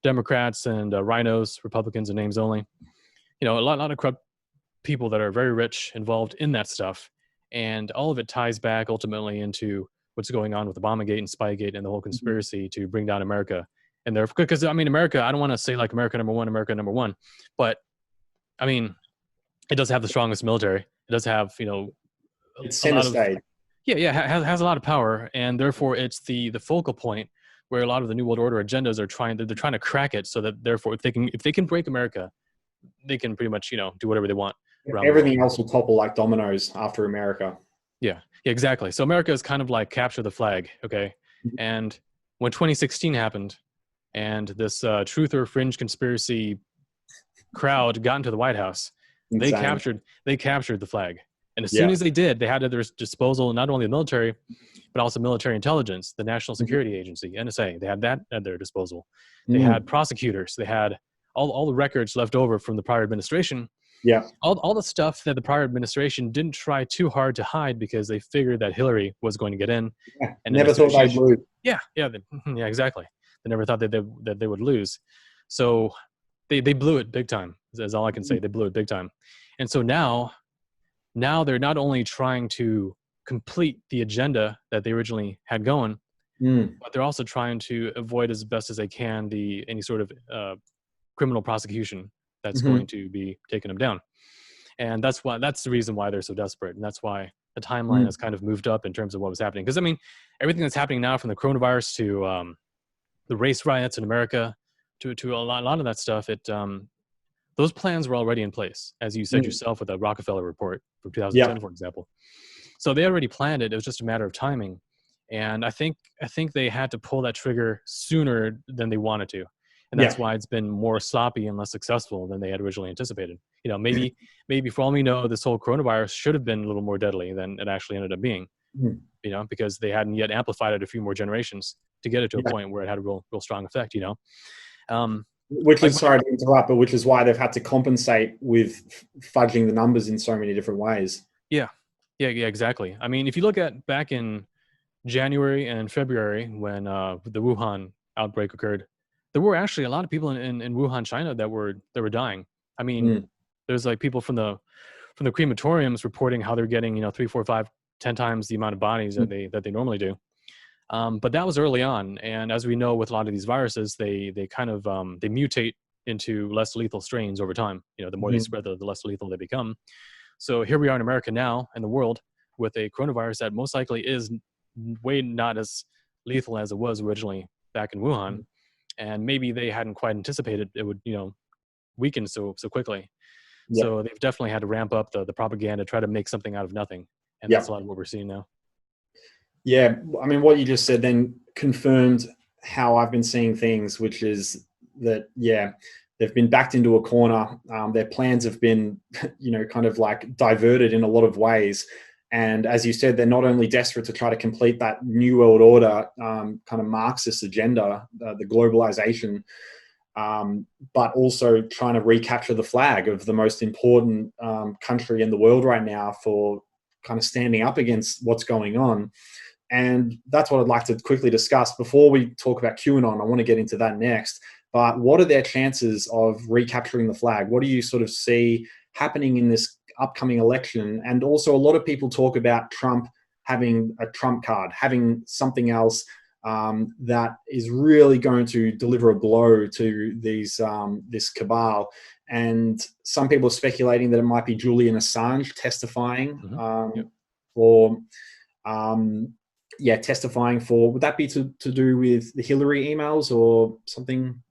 [SPEAKER 2] Democrats and rhinos, Republicans and names only. A lot of corrupt people that are very rich involved in that stuff. And all of it ties back ultimately into what's going on with Obamagate and Spygate and the whole conspiracy to bring down America. And because America, I don't want to say like America number one, but I mean, it does have the strongest military. It does have,
[SPEAKER 1] It's
[SPEAKER 2] a
[SPEAKER 1] center
[SPEAKER 2] lot of,
[SPEAKER 1] stage.
[SPEAKER 2] has a lot of power, and therefore it's the focal point where a lot of the New World Order agendas are trying to crack it, so that therefore if they can break America, they can pretty much do whatever they want around the world.
[SPEAKER 1] Everything else will topple like dominoes after America.
[SPEAKER 2] Yeah, exactly. So America is kind of like capture the flag, okay? And when 2016 happened, and this truther fringe conspiracy crowd got into the White House, they
[SPEAKER 1] Insane.
[SPEAKER 2] captured the flag. And as soon
[SPEAKER 1] Yeah.
[SPEAKER 2] as they did, they had at their disposal not only the military, but also military intelligence, the National Security Agency, NSA. They had that at their disposal. They had prosecutors. They had all the records left over from the prior administration.
[SPEAKER 1] Yeah.
[SPEAKER 2] All the stuff that the prior administration didn't try too hard to hide, because they figured that Hillary was going to get in.
[SPEAKER 1] Yeah.
[SPEAKER 2] And
[SPEAKER 1] Never thought they'd lose.
[SPEAKER 2] Yeah, exactly. They never thought that they would lose. So they blew it big time. Is all I can say. They blew it big time. And so now they're not only trying to complete the agenda that they originally had going, but they're also trying to avoid as best as they can any sort of criminal prosecution that's going to be taking them down. And that's the reason why they're so desperate. And that's why the timeline has kind of moved up in terms of what was happening. Because, I mean, everything that's happening now, from the coronavirus to the race riots in America to a lot of that stuff, those plans were already in place, as you said yourself with the Rockefeller report from 2010, for example. So they already planned it. It was just a matter of timing. And I think they had to pull that trigger sooner than they wanted to. And that's why it's been more sloppy and less successful than they had originally anticipated. Maybe for all we know, this whole coronavirus should have been a little more deadly than it actually ended up being, because they hadn't yet amplified it a few more generations to get it to a point where it had a real strong effect,
[SPEAKER 1] Which is, sorry to interrupt, but which is why they've had to compensate with fudging the numbers in so many different ways.
[SPEAKER 2] Yeah, exactly. I mean, if you look at back in January and February, when the Wuhan outbreak occurred, there were actually a lot of people in Wuhan, China that were dying. I mean, there's like people from the crematoriums reporting how they're getting 3, 4, 5, 10 times the amount of bodies that they normally do. But that was early on, and as we know with a lot of these viruses, they kind of they mutate into less lethal strains over time. The more they spread, the less lethal they become. So here we are in America now, in the world, with a coronavirus that most likely is way not as lethal as it was originally back in Wuhan, and maybe they hadn't quite anticipated it would weaken so quickly. So they've definitely had to ramp up the propaganda, try to make something out of nothing, and that's a lot of what we're seeing now.
[SPEAKER 1] Yeah, I mean, what you just said then confirmed how I've been seeing things, which is that, they've been backed into a corner. Their plans have been, kind of like diverted in a lot of ways. And as you said, they're not only desperate to try to complete that New World Order kind of Marxist agenda, the globalization, but also trying to recapture the flag of the most important country in the world right now for kind of standing up against what's going on. And that's what I'd like to quickly discuss. Before we talk about QAnon, I want to get into that next. But what are their chances of recapturing the flag? What do you sort of see happening in this upcoming election? And also, a lot of people talk about Trump having a trump card, having something else that is really going to deliver a blow to these this cabal. And some people are speculating that it might be Julian Assange testifying testifying for, would that be to do with the Hillary emails or something?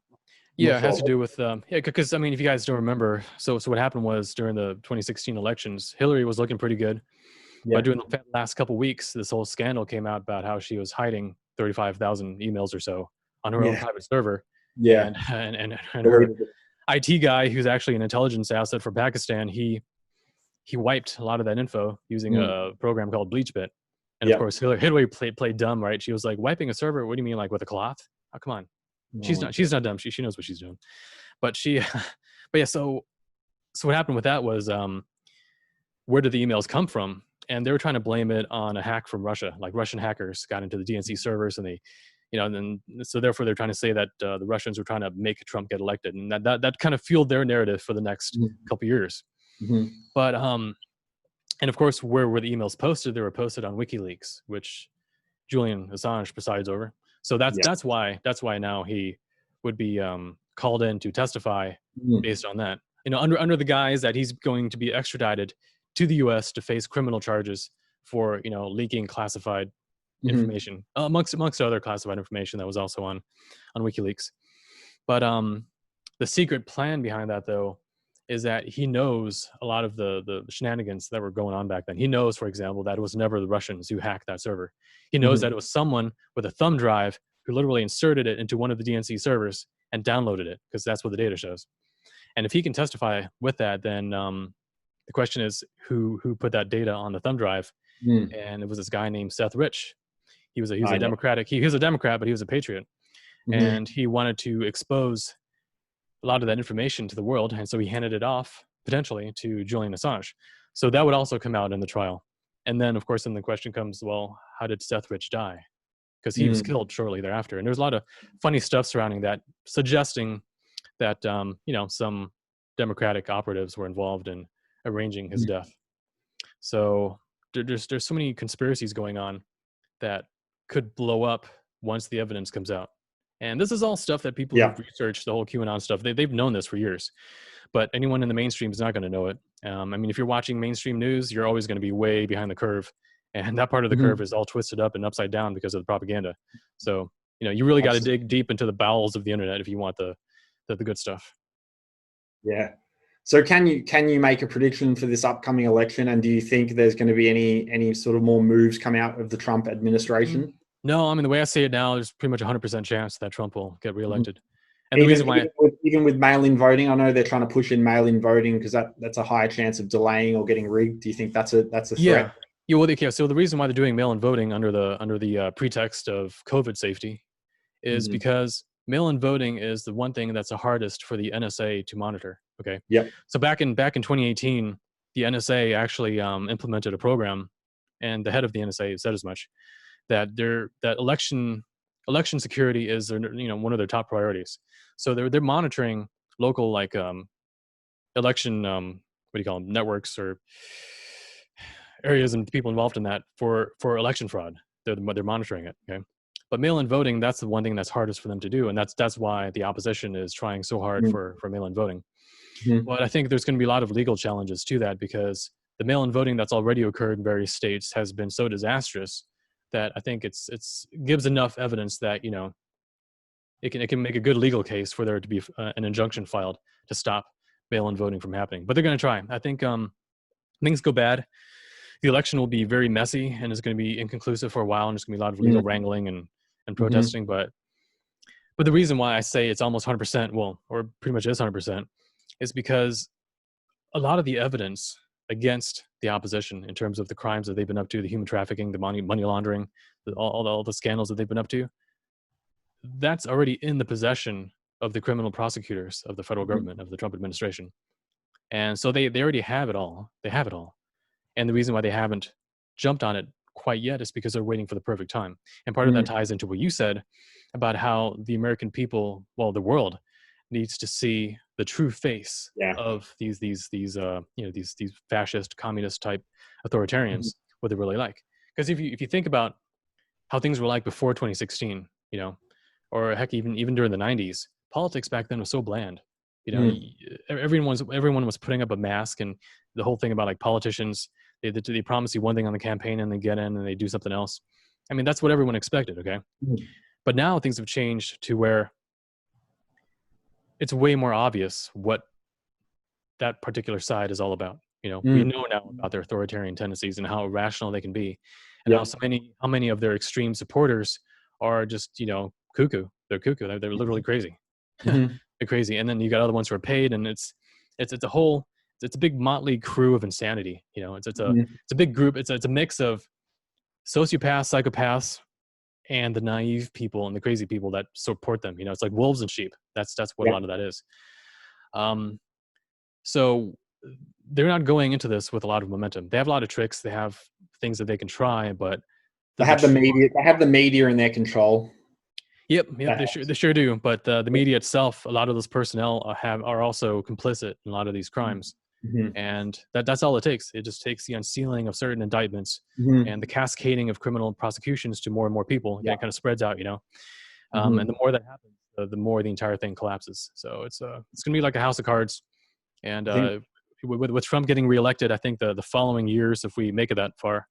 [SPEAKER 2] Yeah, it has to do with, because, I mean, if you guys don't remember, so what happened was during the 2016 elections, Hillary was looking pretty good. But during the last couple of weeks, this whole scandal came out about how she was hiding 35,000 emails or so on her own private server. And her IT guy, who's actually an intelligence asset for Pakistan, he wiped a lot of that info using a program called BleachBit. And of course, Hillary played dumb, right? She was like, wiping a server? What do you mean, like with a cloth? Oh, come on. She's not dumb. She knows what she's doing. But so what happened with that was, where did the emails come from? And they were trying to blame it on a hack from Russia. Like Russian hackers got into the DNC servers, and they, and then so therefore they're trying to say that the Russians were trying to make Trump get elected, and that kind of fueled their narrative for the next couple years. But and of course, where were the emails posted? They were posted on WikiLeaks, which Julian Assange presides over. So that's why now he would be called in to testify based on that. Under the guise that he's going to be extradited to the U.S. to face criminal charges for, leaking classified information, amongst other classified information that was also on WikiLeaks. But the secret plan behind that, though, is that he knows a lot of the shenanigans that were going on back then. He knows, for example, that it was never the Russians who hacked that server. He knows that it was someone with a thumb drive who literally inserted it into one of the DNC servers and downloaded it, because that's what the data shows. And if he can testify with that, then the question is who put that data on the thumb drive. And it was this guy named Seth Rich. He was a Democratic. He was a Democrat, but he was a patriot. And he wanted to expose a lot of that information to the world, and so he handed it off potentially to Julian Assange. So that would also come out in the trial. And then, of course, then the question comes, well, how did Seth Rich die? Because he was killed shortly thereafter. And there's a lot of funny stuff surrounding that, suggesting that some Democratic operatives were involved in arranging his death. So there's so many conspiracies going on that could blow up once the evidence comes out. And this is all stuff that people who've researched the whole QAnon stuff, they've known this for years. But anyone in the mainstream is not going to know it. If you're watching mainstream news, you're always going to be way behind the curve. And that part of the curve is all twisted up and upside down because of the propaganda. So, you really got to dig deep into the bowels of the internet if you want the good stuff.
[SPEAKER 1] Yeah. So can you make a prediction for this upcoming election? And do you think there's going to be any sort of more moves come out of the Trump administration?
[SPEAKER 2] No, the way I see it now, there's pretty much a 100% chance that Trump will get reelected. And
[SPEAKER 1] the
[SPEAKER 2] reason why,
[SPEAKER 1] even with mail-in voting, I know they're trying to push in mail-in voting because that's a higher chance of delaying or getting rigged. Do you think that's a threat?
[SPEAKER 2] Yeah. Well, okay. So the reason why they're doing mail-in voting under the pretext of COVID safety is because mail-in voting is the one thing that's the hardest for the NSA to monitor. Okay.
[SPEAKER 1] Yep.
[SPEAKER 2] So back in 2018, the NSA actually implemented a program, and the head of the NSA said as much, that election security is one of their top priorities. So they're monitoring local election networks or areas and people involved in that for election fraud. They're monitoring it. Okay. But mail-in voting, that's the one thing that's hardest for them to do, and that's why the opposition is trying so hard for mail-in voting. But I think there's going to be a lot of legal challenges to that, because the mail-in voting that's already occurred in various states has been so disastrous that I think it's gives enough evidence that it can make a good legal case for there to be an injunction filed to stop mail-in voting from happening. But they're going to try. I think things go bad, the election will be very messy and it's going to be inconclusive for a while, and there's going to be a lot of legal wrangling and protesting. But the reason why I say it's almost 100%, well, or pretty much is 100%, is because a lot of the evidence against the opposition in terms of the crimes that they've been up to, the human trafficking, the money laundering, all the scandals that they've been up to, that's already in the possession of the criminal prosecutors of the federal government, of the Trump administration. And so they already have it all. They have it all. And the reason why they haven't jumped on it quite yet is because they're waiting for the perfect time. And part of that ties into what you said about how the American people, well, the world, needs to see the true face of these fascist, communist type authoritarians, what they're really like. Because if you think about how things were like before 2016, or heck, even during the 90s, politics back then was so bland. Everyone was putting up a mask, and the whole thing about politicians, they promise you one thing on the campaign and they get in and they do something else. That's what everyone expected. Okay. But now things have changed to where it's way more obvious what that particular side is all about. We know now about their authoritarian tendencies and how irrational they can be, and how many of their extreme supporters are just cuckoo. They're cuckoo. They're literally crazy. They're crazy. And then you got other ones who are paid, and it's a big motley crew of insanity. It's a big group. It's a mix of sociopaths, psychopaths, and the naive people and the crazy people that support them. It's like wolves and sheep. That's what a lot of that is. So they're not going into this with a lot of momentum. They have a lot of tricks. They have things that they can try, but
[SPEAKER 1] they have the media. They have the media in their control.
[SPEAKER 2] Yep, they sure do. But the media itself, a lot of those personnel are also complicit in a lot of these crimes. And that's all it takes. It just takes the unsealing of certain indictments and the cascading of criminal prosecutions to more and more people. And it kind of spreads out, And the more that happens, the more the entire thing collapses. So it's going to be like a house of cards. And with Trump getting reelected, I think the following years, if we make it that far,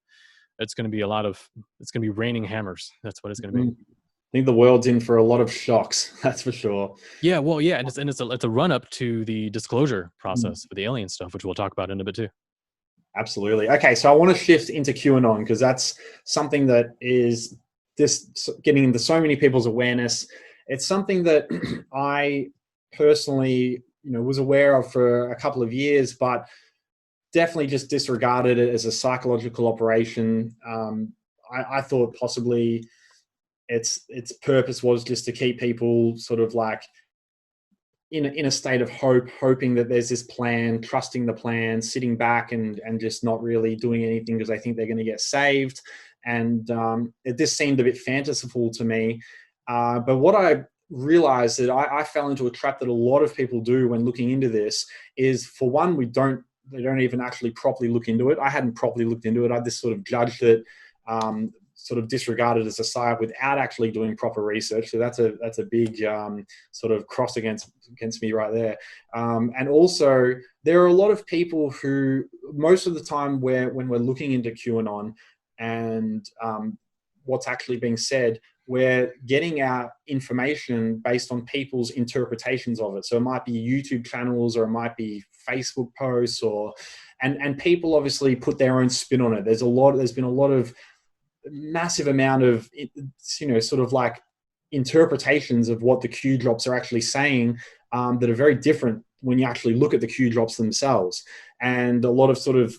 [SPEAKER 2] it's going to be it's going to be raining hammers. That's what it's going to be.
[SPEAKER 1] I think the world's in for a lot of shocks. That's for sure.
[SPEAKER 2] Yeah, well, yeah, and it's a run up to the disclosure
[SPEAKER 1] Mm.
[SPEAKER 2] process for the alien stuff, which we'll talk about in a bit too.
[SPEAKER 1] Absolutely. Okay, so I want to shift into QAnon because that's something that is just getting into so many people's awareness. It's something that I personally, was aware of for a couple of years, but definitely just disregarded it as a psychological operation. I thought possibly its purpose was just to keep people sort of like in a state of hope, hoping that there's this plan, trusting the plan, sitting back and just not really doing anything because they think they're going to get saved. And it just seemed a bit fanciful to me. But what I realized that I fell into a trap that a lot of people do when looking into this is, for one, they don't even actually properly look into it. I hadn't properly looked into it. I just sort of judged it, sort of disregarded as a psyop without actually doing proper research. So that's a big sort of cross against me right there. And also, there are a lot of people who, most of the time, when we're looking into QAnon and what's actually being said, we're getting our information based on people's interpretations of it. So it might be YouTube channels, or it might be Facebook posts, and people obviously put their own spin on it. There's been a lot of massive amount of, sort of like interpretations of what the Q drops are actually saying that are very different when you actually look at the Q drops themselves. And a lot of sort of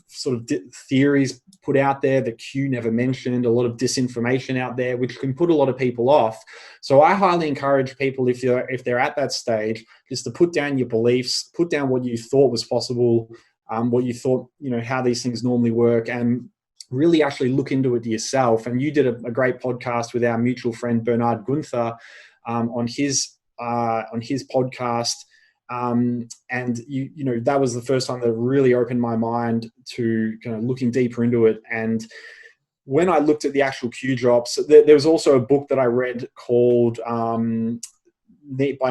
[SPEAKER 1] theories put out there that Q never mentioned, a lot of disinformation out there, which can put a lot of people off. So I highly encourage people, if they're at that stage, just to put down your beliefs, put down what you thought was possible, what you thought, how these things normally work, and really actually look into it yourself. And you did a great podcast with our mutual friend Bernard Gunther on his podcast. And that was the first time that really opened my mind to kind of looking deeper into it. And when I looked at the actual Q drops, there was also a book that I read called by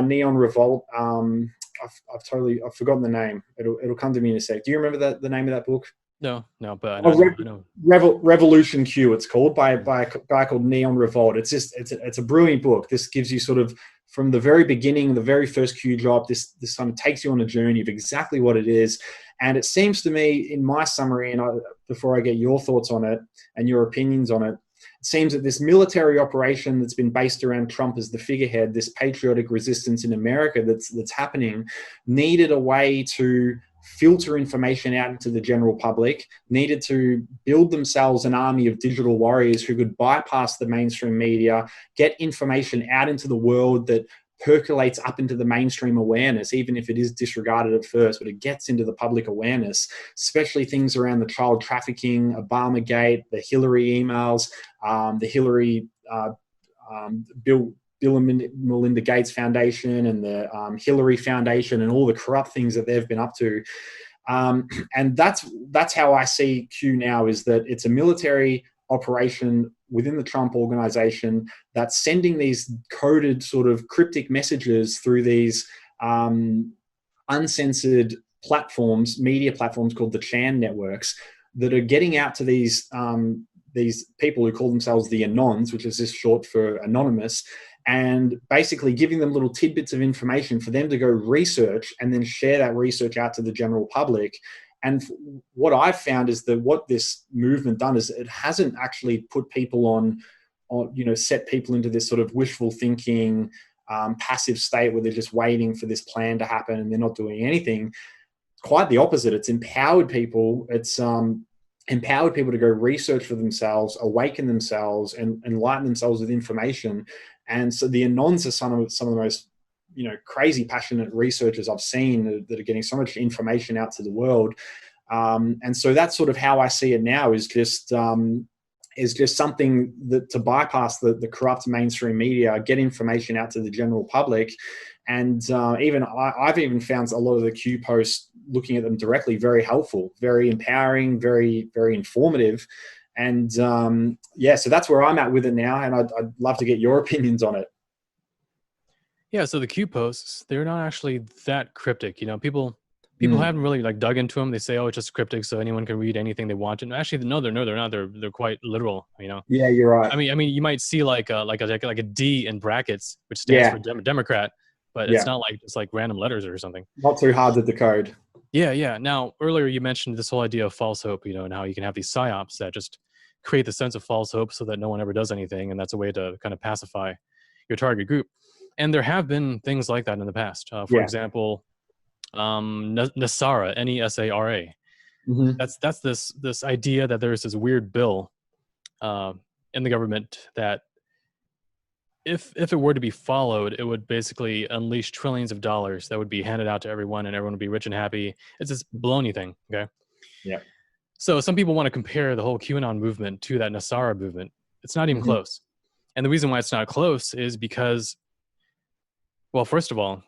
[SPEAKER 1] Neon Revolt. I've forgotten the name. It'll come to me in a sec. Do you remember the name of that book?
[SPEAKER 2] No, but I know.
[SPEAKER 1] Revolution Q, it's called, by a guy called Neon Revolt. It's a brilliant book. This gives you sort of, from the very beginning, the very first Q drop, this kind of takes you on a journey of exactly what it is. And it seems to me, in my summary, and before I get your thoughts on it and your opinions on it, it seems that this military operation that's been based around Trump as the figurehead, this patriotic resistance in America that's happening, needed a way to filter information out into the general public, needed to build themselves an army of digital warriors who could bypass the mainstream media, get information out into the world that percolates up into the mainstream awareness, even if it is disregarded at first, but it gets into the public awareness, especially things around the child trafficking, Obamagate, the Hillary emails, the Hillary Bill and Melinda Gates Foundation and the Hillary Foundation and all the corrupt things that they've been up to. And that's how I see Q now, is that it's a military operation within the Trump organization that's sending these coded sort of cryptic messages through these uncensored platforms, media platforms called the Chan networks, that are getting out to these people who call themselves the Anons, which is just short for anonymous, and basically giving them little tidbits of information for them to go research and then share that research out to the general public. And what I've found is that what this movement done is it hasn't actually put people on set people into this sort of wishful thinking, passive state where they're just waiting for this plan to happen and they're not doing anything. Quite the opposite. It's empowered people. It's empowered people to go research for themselves, awaken themselves, and enlighten themselves with information. And so the Anons are some of the most, crazy passionate researchers I've seen that are getting so much information out to the world. And so that's sort of how I see it now, is just something that to bypass the corrupt mainstream media, get information out to the general public. And I've even found a lot of the Q posts, looking at them directly, very helpful, very empowering, very, very informative. And so that's where I'm at with it now. And I'd love to get your opinions on it.
[SPEAKER 2] Yeah, so the Q posts, they're not actually that cryptic. People People haven't really like dug into them. They say, "Oh, it's just cryptic, so anyone can read anything they want." And actually, no, they're not. They're quite literal. You know.
[SPEAKER 1] Yeah, you're right.
[SPEAKER 2] I mean, you might see like a D in brackets, which stands
[SPEAKER 1] Yeah,
[SPEAKER 2] for Democrat, but it's
[SPEAKER 1] yeah.
[SPEAKER 2] not like just like random letters or something.
[SPEAKER 1] Not too hard to decode.
[SPEAKER 2] Yeah, yeah. Now, earlier you mentioned this whole idea of false hope, you know, and how you can have these psyops that just create the sense of false hope so that no one ever does anything, and that's a way to kind of pacify your target group. And there have been things like that in the past. For
[SPEAKER 1] Yeah.
[SPEAKER 2] example, NESARA, NESARA.
[SPEAKER 1] Mm-hmm.
[SPEAKER 2] That's this idea that there's this weird bill in the government that if it were to be followed, it would basically unleash trillions of dollars that would be handed out to everyone, and everyone would be rich and happy. It's this baloney thing, okay?
[SPEAKER 1] Yeah.
[SPEAKER 2] So some people want to compare the whole QAnon movement to that NESARA movement. It's not even close. And the reason why it's not close is because, well, first of all,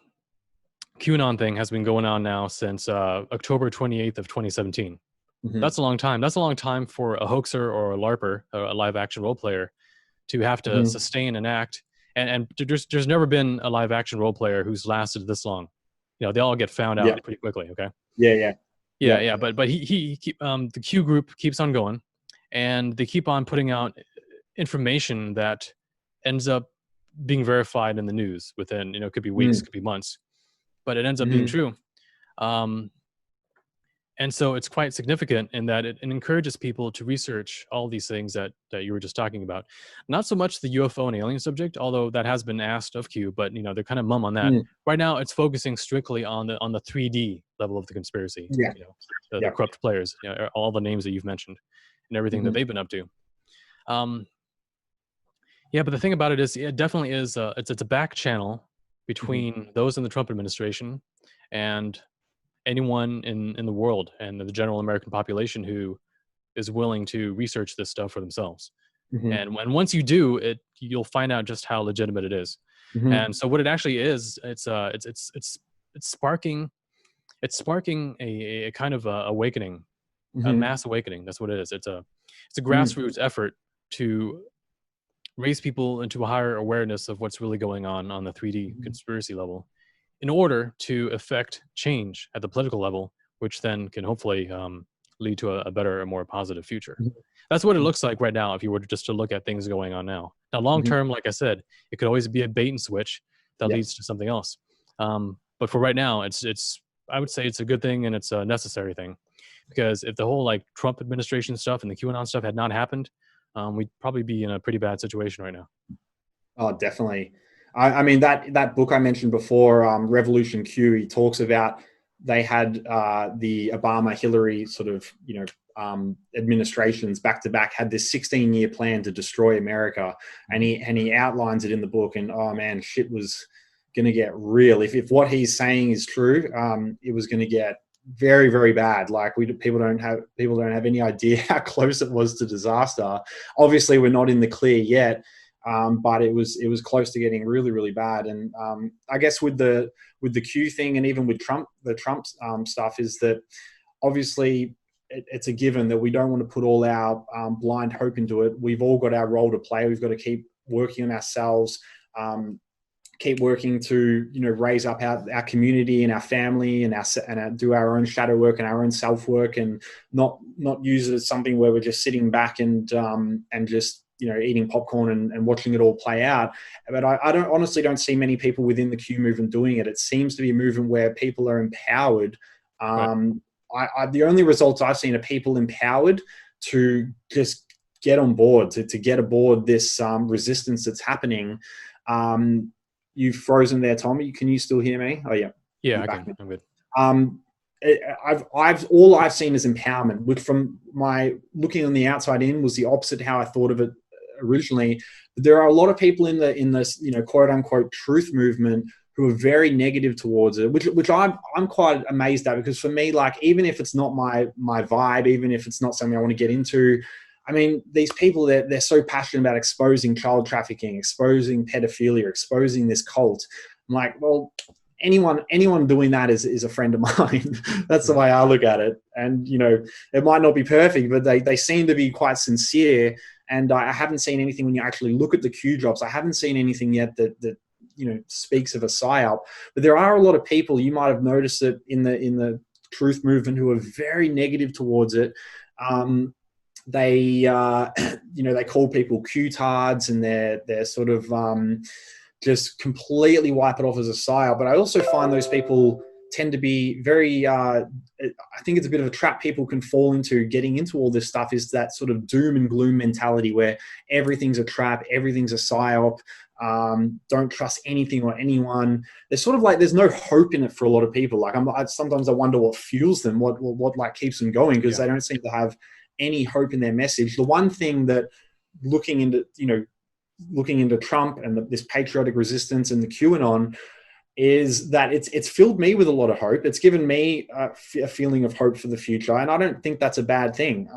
[SPEAKER 2] QAnon thing has been going on now since October 28th of 2017. That's a long time. That's a long time for a hoaxer or a LARPer, a live action role player, to have to sustain an act. And there's never been a live action role player who's lasted this long. You know, they all get found out pretty quickly. Okay. Yeah. But the Q group keeps on going, and they keep on putting out information that ends up being verified in the news within, you know, it could be weeks, could be months, but it ends up being true. And so it's quite significant in that it encourages people to research all these things that you were just talking about. Not so much the UFO and alien subject, although that has been asked of Q, but you know, they're kind of mum on that. Right now it's focusing strictly on the 3D level of the conspiracy. You know, the corrupt players, you know, all the names that you've mentioned and everything that they've been up to. Yeah, but the thing about it is, it definitely is it's a back channel between those in the Trump administration and anyone in the world and the general American population who is willing to research this stuff for themselves. And once you do it, you'll find out just how legitimate it is. And so what it actually is, it's sparking a kind of awakening, a mass awakening. That's what it is. It's a grassroots effort to raise people into a higher awareness of what's really going on the 3D conspiracy level, in order to affect change at the political level, which then can hopefully lead to a better and more positive future. That's what it looks like right now if you were just to look at things going on now. Now, long term, like I said, it could always be a bait and switch that leads to something else. But for right now, it's I would say it's a good thing, and it's a necessary thing. Because if the whole like Trump administration stuff and the QAnon stuff had not happened, we'd probably be in a pretty bad situation right now.
[SPEAKER 1] Oh, definitely. I mean, that book I mentioned before, Revolution Q, he talks about they had the Obama Hillary sort of, you know, administrations back to back had this 16-year plan to destroy America, and he outlines it in the book. And oh man, shit was going to get real. If what he's saying is true, it was going to get very, very bad. Like people don't have any idea how close it was to disaster. Obviously, we're not in the clear yet. But it was close to getting really, really bad. And I guess with the Q thing, and even with the Trump stuff, is that obviously it's a given that we don't want to put all our blind hope into it. We've all got our role to play. We've got to keep working on ourselves, keep working to, you know, raise up our community and our family, and do our own shadow work and our own self work, and not use it as something where we're just sitting back and just, you know, eating popcorn and watching it all play out. But I honestly don't see many people within the Q movement doing it. It seems to be a movement where people are empowered. The only results I've seen are people empowered to just get on board, to get aboard this resistance that's happening. You've frozen there, Tommy. Can you still hear me? Oh yeah.
[SPEAKER 2] Yeah, I can. I'm good.
[SPEAKER 1] All I've seen is empowerment, which from my looking on the outside in was the opposite how I thought of it originally. But there are a lot of people in this, you know, quote unquote truth movement who are very negative towards it, which I'm quite amazed at, because for me, like, even if it's not my vibe, even if it's not something I want to get into, I mean, these people, they're so passionate about exposing child trafficking, exposing pedophilia, exposing this cult. I'm like, well, anyone doing that is a friend of mine. That's the way I look at it. And, you know, it might not be perfect, but they seem to be quite sincere. And I haven't seen anything, when you actually look at the Q drops, I haven't seen anything yet that you know, speaks of a psyop. But there are a lot of people, you might have noticed it in the truth movement who are very negative towards it. They they call people Q-tards, and they're sort of just completely wipe it off as a psyop. But I also find those people tend to be very, I think it's a bit of a trap people can fall into getting into all this stuff, is that sort of doom and gloom mentality where everything's a trap, everything's a psyop, don't trust anything or anyone. There's sort of like, there's no hope in it for a lot of people. Like sometimes I wonder what fuels them, what like keeps them going, because they don't seem to have any hope in their message. The one thing that looking into Trump and this patriotic resistance and the QAnon is that it's filled me with a lot of hope. It's given me a feeling of hope for the future, and I don't think that's a bad thing.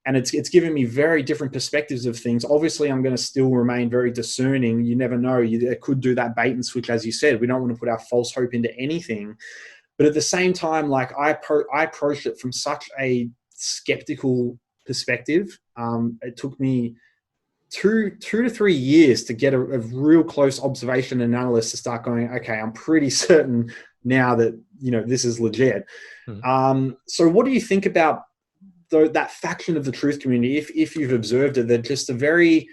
[SPEAKER 1] And it's given me very different perspectives of things. Obviously, I'm going to still remain very discerning. You never know. It could do that bait and switch, as you said. We don't want to put our false hope into anything. But at the same time, like I approached it from such a skeptical perspective. It took me two to 3 years to get a real close observation and analysis to start going, okay, I'm pretty certain now that, this is legit. So what do you think about that faction of the truth community? If you've observed it, they're just a very,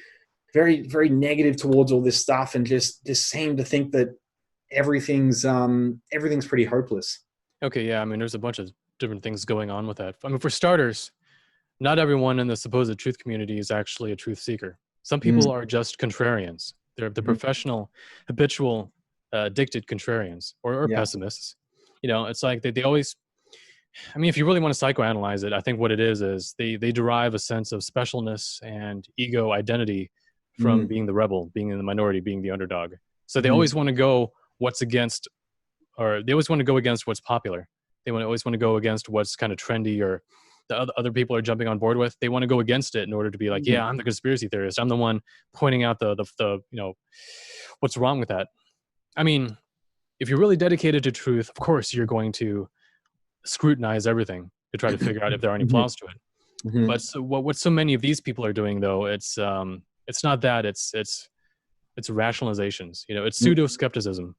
[SPEAKER 1] very, very negative towards all this stuff, and just seem to think that everything's pretty hopeless.
[SPEAKER 2] Okay, yeah, I mean, there's a bunch of different things going on with that. I mean, for starters, not everyone in the supposed truth community is actually a truth seeker. Some people are just contrarians. They're the professional, habitual, addicted contrarians or pessimists. It's like they always, I mean, if you really want to psychoanalyze it, I think what it is they derive a sense of specialness and ego identity from being the rebel, being in the minority, being the underdog. So they always want to go they always want to go against what's popular. They always want to go against what's kind of trendy or the other people are jumping on board with. They want to go against it in order to be like, yeah, I'm the conspiracy theorist. I'm the one pointing out the what's wrong with that. I mean, if you're really dedicated to truth, of course you're going to scrutinize everything to try to figure out if there are any flaws to it. But so what so many of these people are doing, though, it's not that. It's rationalizations. It's pseudo-skepticism.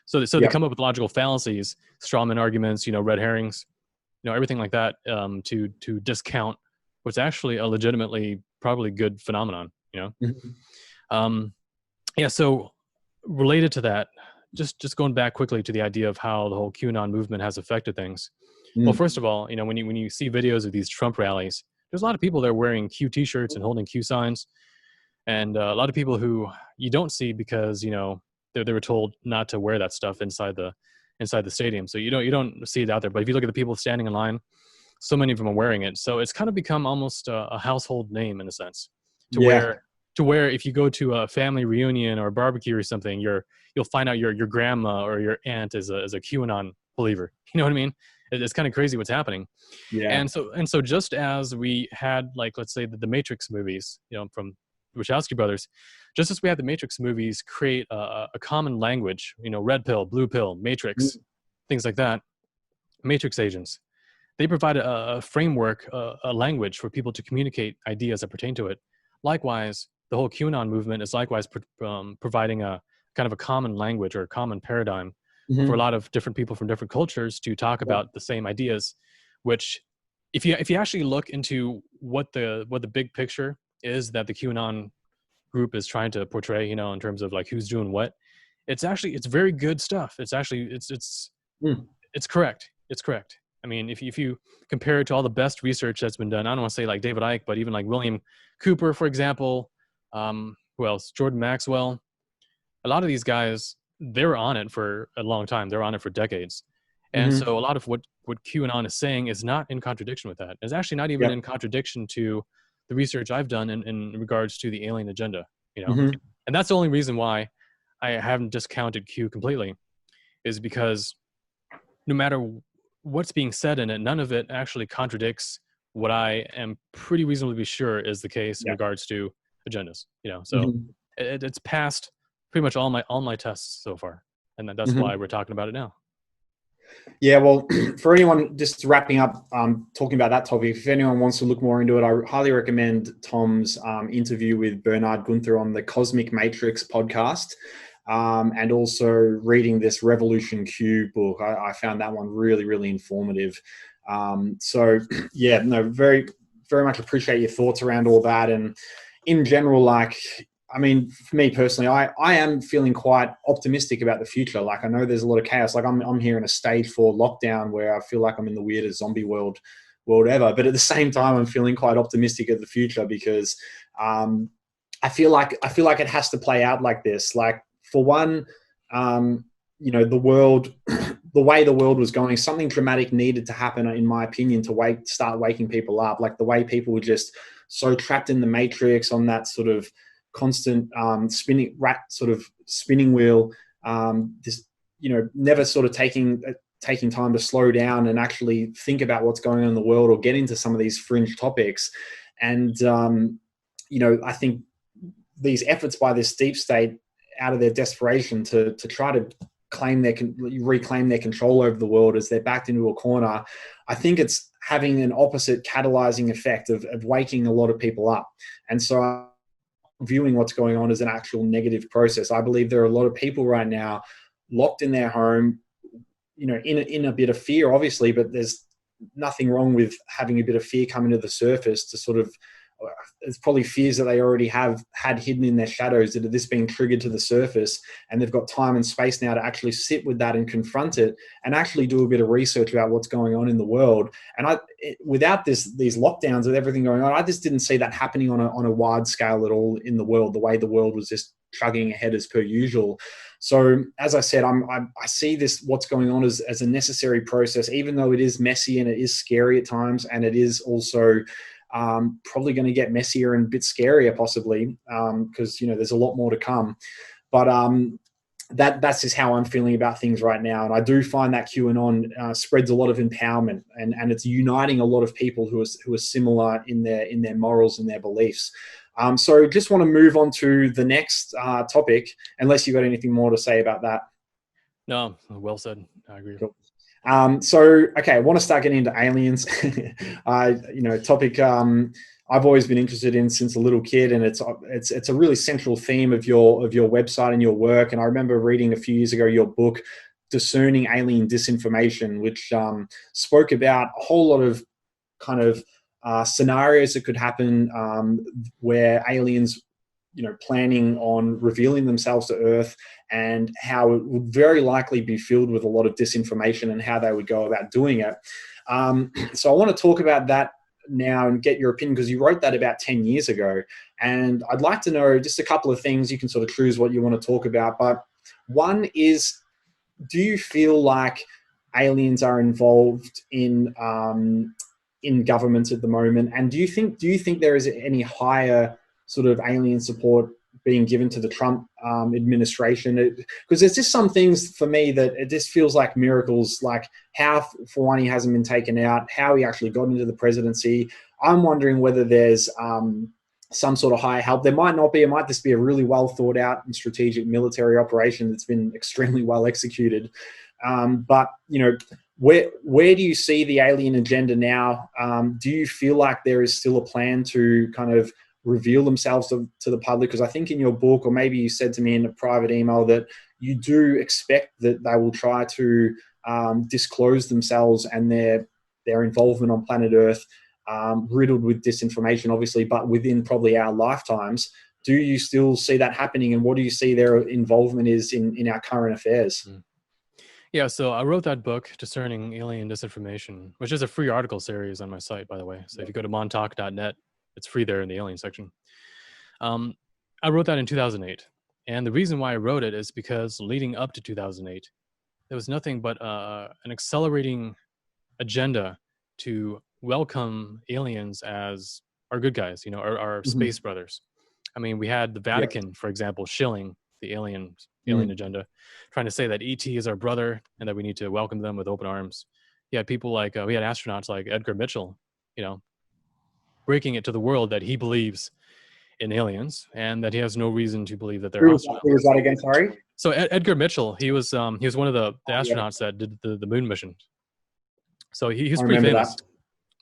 [SPEAKER 2] So they come up with logical fallacies, strawman arguments, red herrings, everything like that, to discount what's actually a legitimately probably good phenomenon. So related to that, just going back quickly to the idea of how the whole QAnon movement has affected things. Well, first of all, when you see videos of these Trump rallies, there's a lot of people there wearing Q t-shirts and holding Q signs, and a lot of people who you don't see because they were told not to wear that stuff inside the stadium. So you don't see it out there. But if you look at the people standing in line, so many of them are wearing it. So it's kind of become almost a household name in a sense, to where if you go to a family reunion or a barbecue or something, you'll find out your grandma or your aunt is a QAnon believer. You know what I mean? It's kind of crazy what's happening. Yeah. And so just as we had, like, let's say the Matrix movies, from Wachowski brothers, just as we had the Matrix movies create a common language, red pill, blue pill, Matrix, things like that. Matrix agents, they provide a framework, a language for people to communicate ideas that pertain to it. Likewise, the whole QAnon movement is likewise providing a kind of a common language or a common paradigm for a lot of different people from different cultures to talk about the same ideas, which if you actually look into what the big picture is that the QAnon group is trying to portray, in terms of like who's doing what, it's very good stuff. It's correct. It's correct. I mean, if you compare it to all the best research that's been done, I don't want to say like David Icke, but even like William Cooper, for example, who else? Jordan Maxwell. A lot of these guys, they were on it for a long time. They're on it for decades. And so a lot of what QAnon is saying is not in contradiction with that. It's actually not even in contradiction to the research I've done in regards to the alien agenda, And that's the only reason why I haven't discounted Q completely, is because no matter what's being said in it, none of it actually contradicts what I am pretty reasonably sure is the case in regards to agendas, So it's passed pretty much all my tests so far, and that's why we're talking about it now.
[SPEAKER 1] Yeah, well, for anyone just wrapping up talking about that topic, if anyone wants to look more into it, I highly recommend Tom's interview with Bernard Gunther on the Cosmic Matrix podcast. and also reading this Revolution Q book. I found that one really, really informative. So yeah, no, very, very much appreciate your thoughts around all that. And in general, like, I mean, for me personally, I am feeling quite optimistic about the future. Like, I know there's a lot of chaos. Like, I'm here in a stage 4 lockdown where I feel like I'm in the weirdest zombie world ever. But at the same time, I'm feeling quite optimistic of the future because I feel like it has to play out like this. Like, for one, the world, the way the world was going, something dramatic needed to happen, in my opinion, to start waking people up. Like, the way people were just so trapped in the matrix on that sort of constant spinning wheel, never sort of taking time to slow down and actually think about what's going on in the world or get into some of these fringe topics. And I think these efforts by this deep state, out of their desperation to try to reclaim their control over the world as they're backed into a corner, I think it's having an opposite catalyzing effect of waking a lot of people up. And so I'm viewing what's going on as an actual negative process. I believe there are a lot of people right now locked in their home, in a bit of fear, obviously, but there's nothing wrong with having a bit of fear coming to the surface to sort of, it's probably fears that they already have had hidden in their shadows that are this being triggered to the surface, and they've got time and space now to actually sit with that and confront it and actually do a bit of research about what's going on in the world. And without these lockdowns, with everything going on, I just didn't see that happening on a wide scale at all in the world, the way the world was just chugging ahead as per usual. So as I said, I see what's going on as a necessary process, even though it is messy and it is scary at times, and it is also probably going to get messier and a bit scarier possibly, because there's a lot more to come. But that's just how I'm feeling about things right now. And I do find that QAnon spreads a lot of empowerment, and it's uniting a lot of people who are similar in their morals and their beliefs. So just want to move on to the next topic, unless you've got anything more to say about that.
[SPEAKER 2] No, well said. I agree.
[SPEAKER 1] Cool. Okay, I want to start getting into aliens. Topic I've always been interested in since a little kid, and it's a really central theme of your website and your work. And I remember reading a few years ago your book, Discerning Alien Disinformation, which spoke about a whole lot of kind of scenarios that could happen where aliens, planning on revealing themselves to Earth, and how it would very likely be filled with a lot of disinformation and how they would go about doing it. So I want to talk about that now and get your opinion, because you wrote that about 10 years ago. And I'd like to know just a couple of things. You can sort of choose what you want to talk about. But one is, do you feel like aliens are involved in governments at the moment? And do you think there is any higher sort of alien support being given to the Trump administration? Because there's just some things for me that it just feels like miracles, like how, for one, he hasn't been taken out, how he actually got into the presidency. I'm wondering whether there's some sort of higher help. There might not be. It might just be a really well thought out and strategic military operation that's been extremely well executed. But where do you see the alien agenda now? Do you feel like there is still a plan to kind of reveal themselves to the public? Because I think in your book, or maybe you said to me in a private email, that you do expect that they will try to disclose themselves and their involvement on planet Earth, riddled with disinformation, obviously, but within probably our lifetimes. Do you still see that happening, and what do you see their involvement is in our current affairs?
[SPEAKER 2] Yeah, so I wrote that book, Discerning Alien Disinformation, which is a free article series on my site, by the way. So if you go to Montalk.net, it's free there in the alien section. I wrote that in 2008. And the reason why I wrote it is because leading up to 2008, there was nothing but an accelerating agenda to welcome aliens as our good guys, our space brothers. I mean, we had the Vatican, for example, shilling the alien agenda, trying to say that ET is our brother and that we need to welcome them with open arms. You had people like, we had astronauts like Edgar Mitchell, breaking it to the world that he believes in aliens and that he has no reason to believe that they're
[SPEAKER 1] Who was that again? Sorry.
[SPEAKER 2] So Edgar Mitchell, he was one of the astronauts that did the moon mission. So he's pretty famous.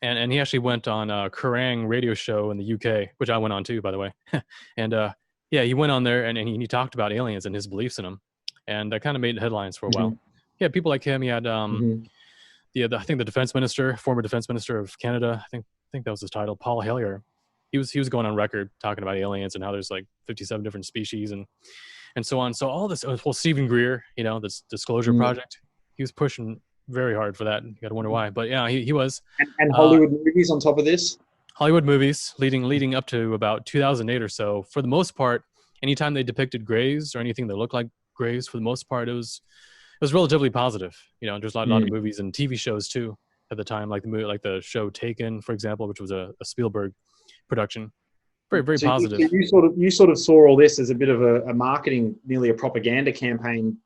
[SPEAKER 2] And he actually went on a Kerrang radio show in the UK, which I went on too, by the way. And Yeah, he went on there and he talked about aliens and his beliefs in them, and that kind of made headlines for a while.
[SPEAKER 1] Mm-hmm.
[SPEAKER 2] Yeah, people like him. He had
[SPEAKER 1] Mm-hmm.
[SPEAKER 2] I think the defense minister, former defense minister of Canada. I think that was his title, Paul Hellyer. He was going on record talking about aliens and how there's like 57 different species and so on. So all this, well, Stephen Greer, this Disclosure
[SPEAKER 1] Mm-hmm.
[SPEAKER 2] Project, he was pushing very hard for that. You got to wonder why, but yeah, he was.
[SPEAKER 1] And
[SPEAKER 2] Uh,
[SPEAKER 1] Hollywood movies on top of this.
[SPEAKER 2] Hollywood movies leading up to about 2008 or so. For the most part, anytime they depicted grays or anything that looked like grays, for the most part, it was relatively positive. There's a lot of
[SPEAKER 1] Mm.
[SPEAKER 2] movies and TV shows too at the time, like the show Taken, for example, which was a Spielberg production. Very, very
[SPEAKER 1] So you,
[SPEAKER 2] positive.
[SPEAKER 1] so you sort of saw all this as a bit of a marketing, nearly a propaganda campaign,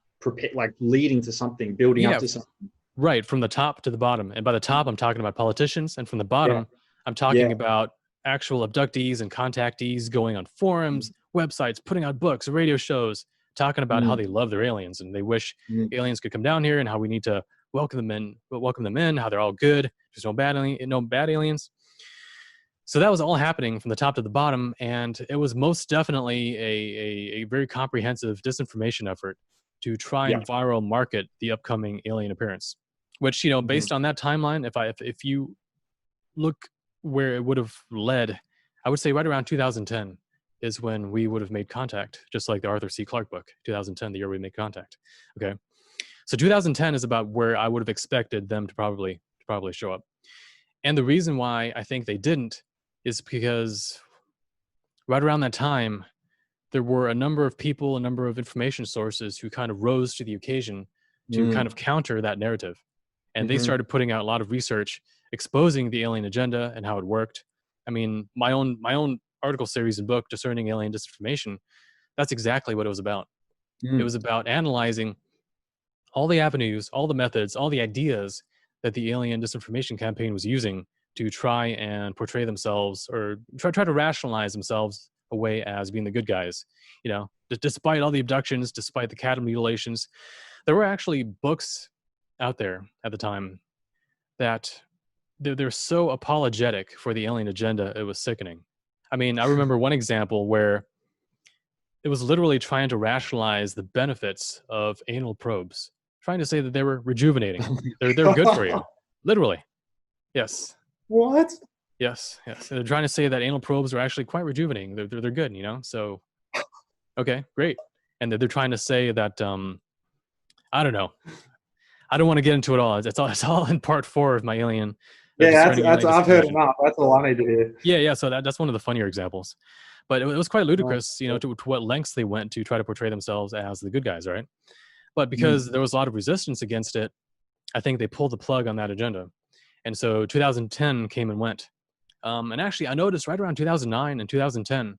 [SPEAKER 1] like leading to something, building up
[SPEAKER 2] Yeah,
[SPEAKER 1] to something.
[SPEAKER 2] right. From the top to the bottom. And by the top, I'm talking about politicians. And from the
[SPEAKER 1] Yeah,
[SPEAKER 2] bottom, I'm talking
[SPEAKER 1] yeah.
[SPEAKER 2] about actual abductees and contactees going on forums, websites, putting out books, radio shows, talking about how
[SPEAKER 1] Mm.
[SPEAKER 2] they love their aliens and they wish
[SPEAKER 1] Mm.
[SPEAKER 2] aliens could come down here and how we need to welcome them in, how they're all good. There's no bad aliens. So that was all happening from the top to the bottom, and it was most definitely a very comprehensive disinformation effort to try
[SPEAKER 1] Yeah.
[SPEAKER 2] and viral market the upcoming alien appearance. Which,
[SPEAKER 1] Mhm.
[SPEAKER 2] based on that timeline, if you look where it would have led, I would say right around 2010 is when we would have made contact, just like the Arthur C. Clarke book, 2010, the year we made contact. Okay, so 2010 is about where I would have expected them to probably show up, and the reason why I think they didn't is because right around that time, there were a number of people, a number of information sources who kind of rose to the occasion to kind
[SPEAKER 1] Mm.
[SPEAKER 2] of counter that narrative. And they
[SPEAKER 1] Mhm.
[SPEAKER 2] started putting out a lot of research exposing the alien agenda and how it worked. I mean, my own article series and book, Discerning Alien Disinformation, that's exactly what it was about. It
[SPEAKER 1] Mm.
[SPEAKER 2] was about analyzing all the avenues, all the methods, all the ideas that the alien disinformation campaign was using to try and portray themselves or try to rationalize themselves away as being the good guys. Despite all the abductions, despite the cattle mutilations, there were actually books out there at the time that they're so apologetic for the alien agenda, it was sickening. I mean, I remember one example where it was literally trying to rationalize the benefits of anal probes, trying to say that they were rejuvenating. They're good for you. Literally. Yes.
[SPEAKER 1] What?
[SPEAKER 2] Yes. Yes. They're trying to say that anal probes are actually quite rejuvenating. They're good, So okay, great. And they're trying to say that I don't know. I don't want to get into it all. It's all in part 4 of my alien
[SPEAKER 1] Yeah,
[SPEAKER 2] discerning
[SPEAKER 1] that's.
[SPEAKER 2] alien
[SPEAKER 1] I've heard
[SPEAKER 2] disinformation.
[SPEAKER 1] enough. That's all I need to hear.
[SPEAKER 2] Yeah. So that's one of the funnier examples. But it was quite
[SPEAKER 1] Oh.
[SPEAKER 2] ludicrous, to what lengths they went to try to portray themselves as the good guys, right? But
[SPEAKER 1] Mm.
[SPEAKER 2] because there was a lot of resistance against it, I think they pulled the plug on that agenda. And so 2010 came and went. And actually, I noticed right around 2009 and 2010,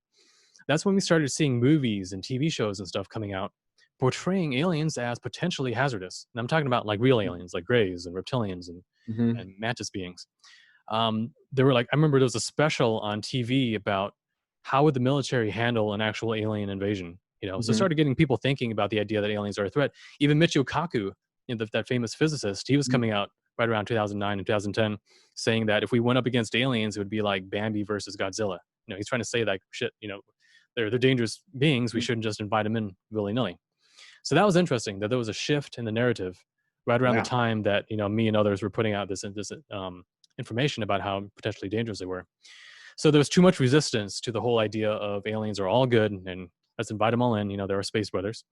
[SPEAKER 2] that's when we started seeing movies and TV shows and stuff coming out portraying aliens as potentially hazardous. And I'm talking about like real aliens, like greys and reptilians
[SPEAKER 1] Mhm.
[SPEAKER 2] and mantis beings. There were I remember there was a special on TV about how would the military handle an actual alien invasion. So it
[SPEAKER 1] Mhm.
[SPEAKER 2] started getting people thinking about the idea that aliens are a threat. Even Michio Kaku, that famous physicist, he was
[SPEAKER 1] Mm.
[SPEAKER 2] coming out right around 2009 and 2010, saying that if we went up against aliens, it would be like Bambi versus Godzilla. He's trying to say like shit. They're dangerous beings. We shouldn't just invite them in willy nilly. So that was interesting that there was a shift in the narrative right around the
[SPEAKER 1] Wow.
[SPEAKER 2] time that me and others were putting out this information about how potentially dangerous they were. So there was too much resistance to the whole idea of aliens are all good and let's invite them all in. They're our space brothers.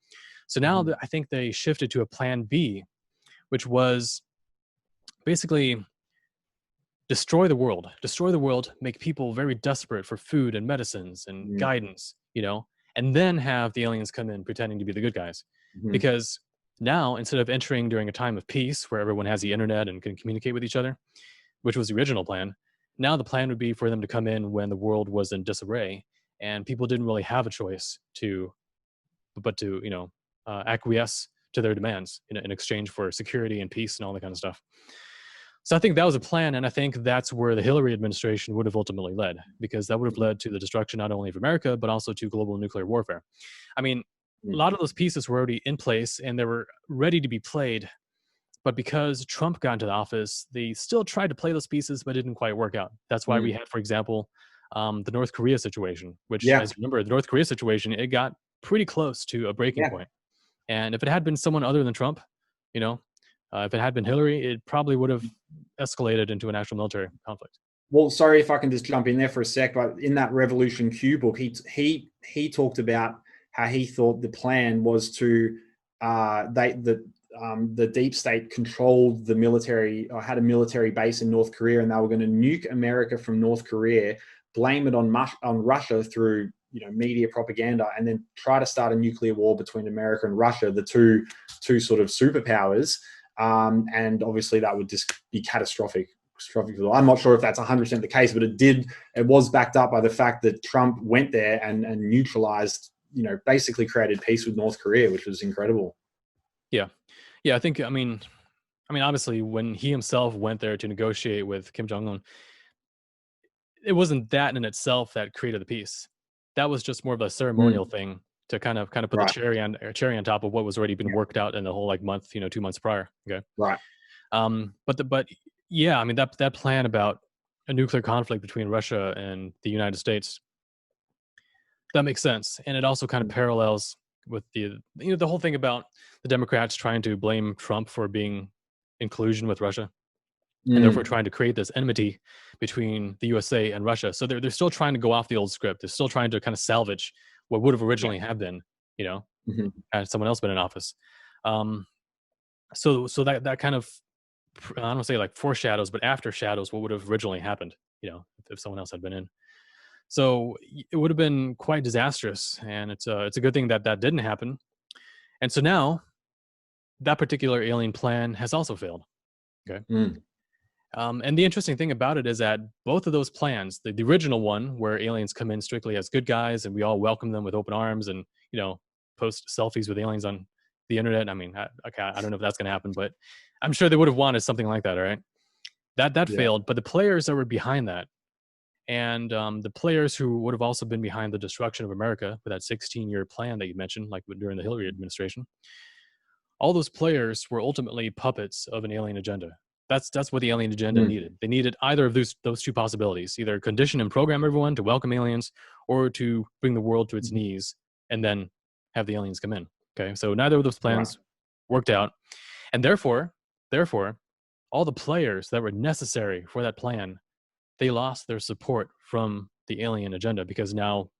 [SPEAKER 2] So now
[SPEAKER 1] Mhm.
[SPEAKER 2] I think they shifted to a plan B, which was basically destroy the world, make people very desperate for food and medicines and
[SPEAKER 1] Mhm.
[SPEAKER 2] guidance, and then have the aliens come in pretending to be the good guys.
[SPEAKER 1] Mhm.
[SPEAKER 2] Because now, instead of entering during a time of peace where everyone has the internet and can communicate with each other, which was the original plan, now the plan would be for them to come in when the world was in disarray and people didn't really have a choice but to, acquiesce to their demands in exchange for security and peace and all that kind of stuff. So I think that was a plan, and I think that's where the Hillary administration would have ultimately led, because that would have
[SPEAKER 1] Mhm.
[SPEAKER 2] led to the destruction not only of America but also to global nuclear warfare. I mean, a
[SPEAKER 1] Mm.
[SPEAKER 2] lot of those pieces were already in place and they were ready to be played, but because Trump got into the office, they still tried to play those pieces, but it didn't quite work out. That's why we
[SPEAKER 1] Mm.
[SPEAKER 2] had, for example, the North Korea situation, which,
[SPEAKER 1] Yeah.
[SPEAKER 2] as you remember, the North Korea situation, it got pretty close to a breaking point. And if it had been someone other than Trump, you know, if it had been Hillary, it probably would have escalated into an actual military conflict.
[SPEAKER 1] Well, sorry if I can just jump in there for a sec, but in that Revolution Q book, he talked about how he thought the plan was to the deep state controlled the military, or had a military base in North Korea, and they were going to nuke America from North Korea, blame it on Russia through media propaganda, and then try to start a nuclear war between America and Russia, the two sort of superpowers. And obviously that would just be catastrophic. I'm not sure if that's 100% the case, but it was backed up by the fact that Trump went there and neutralized, basically created peace with North Korea, which was incredible.
[SPEAKER 2] Yeah. I think, I mean, obviously when he himself went there to negotiate with Kim Jong-un, it wasn't that in itself that created the peace. That was just more of a ceremonial thing to kind of put the cherry on top of what was already been worked out in the whole month, 2 months prior. Okay.
[SPEAKER 1] Right.
[SPEAKER 2] But yeah, I mean, that plan about a nuclear conflict between Russia and the United States, that makes sense. And it also kind of parallels with the whole thing about the Democrats trying to blame Trump for being in collusion with Russia, and therefore trying to create this enmity between the USA and Russia. So they're still trying to go off the old script. They're still trying to kind of salvage what would have originally have been, had someone else been in office. So that kind of, I don't want to say foreshadows, but after shadows what would have originally happened, if someone else had been in. So it would have been quite disastrous, and it's a good thing that didn't happen. And so now that particular alien plan has also failed. Okay. And the interesting thing about it is that both of those plans, the original one where aliens come in strictly as good guys and we all welcome them with open arms and, post selfies with aliens on the internet. I mean, I don't know if that's going to happen, but I'm sure they would have wanted something like that. All right. That failed, but the players that were behind that, and the players who would have also been behind the destruction of America with that 16-year plan that you mentioned, like during the Hillary administration, all those players were ultimately puppets of an alien agenda. That's what the alien agenda needed. They needed either of those two possibilities: either condition and program everyone to welcome aliens, or to bring the world to its knees and then have the aliens come in. Okay, so neither of those plans worked out, and therefore, all the players that were necessary for that plan, they lost their support from the alien agenda, because now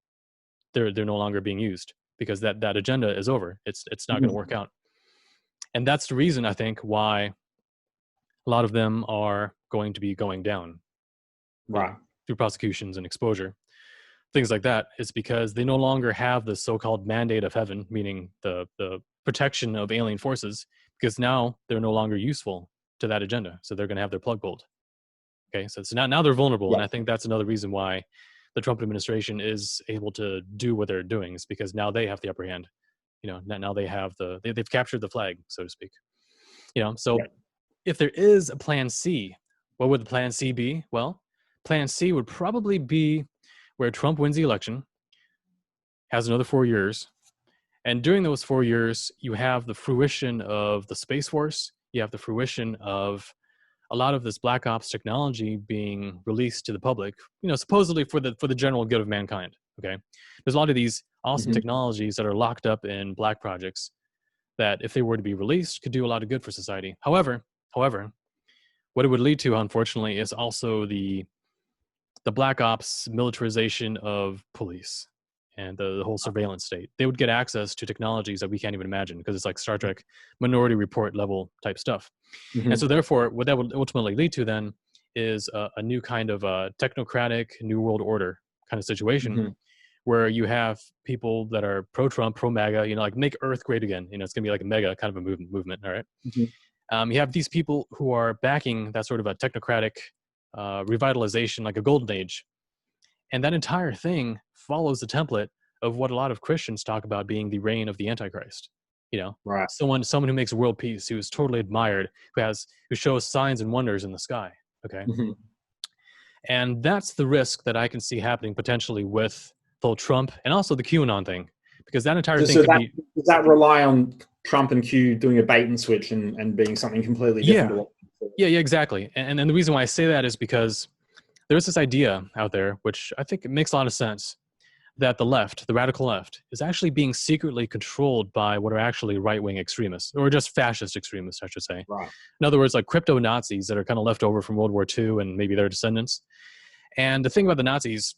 [SPEAKER 2] they're no longer being used, because that agenda is over. It's not going to work out, and that's the reason I think why a lot of them are going to be going down, through prosecutions and exposure, things like that. It's because they no longer have the so-called mandate of heaven, meaning the protection of alien forces, because now they're no longer useful to that agenda. So they're going to have their plug pulled. Okay, so now they're vulnerable, and I think that's another reason why the Trump administration is able to do what they're doing, is because now they have the upper hand. Now they have they've captured the flag, so to speak. So. If there is a plan C, what would the plan C be? Well, plan C would probably be where Trump wins the election, has another 4 years, and during those 4 years, you have the fruition of the Space Force, you have the fruition of a lot of this Black Ops technology being released to the public, supposedly for the general good of mankind, okay? There's a lot of these awesome technologies that are locked up in black projects that, if they were to be released, could do a lot of good for society. However, what it would lead to, unfortunately, is also the Black Ops militarization of police and the whole surveillance state. They would get access to technologies that we can't even imagine, because it's like Star Trek Minority Report level type stuff. And so therefore, what that would ultimately lead to then is a new kind of technocratic New World Order kind of situation, where you have people that are pro-Trump, pro-MAGA, make Earth great again. It's going to be like a mega kind of a movement, all right? You have these people who are backing that sort of a technocratic revitalization, like a golden age. And that entire thing follows the template of what a lot of Christians talk about being the reign of the Antichrist. Someone who makes world peace, who is totally admired, who shows signs and wonders in the sky. Okay. And that's the risk that I can see happening potentially with both Trump and also the QAnon thing, because that entire thing
[SPEAKER 1] does that rely on Trump and Q doing a bait and switch and being something completely different?
[SPEAKER 2] Yeah, exactly. And the reason why I say that is because there's this idea out there, which I think it makes a lot of sense, that the left, the radical left, is actually being secretly controlled by what are actually right-wing extremists, or just fascist extremists, I should say.
[SPEAKER 1] Right.
[SPEAKER 2] In other words, like crypto Nazis that are kind of left over from World War II and maybe their descendants. And the thing about the Nazis,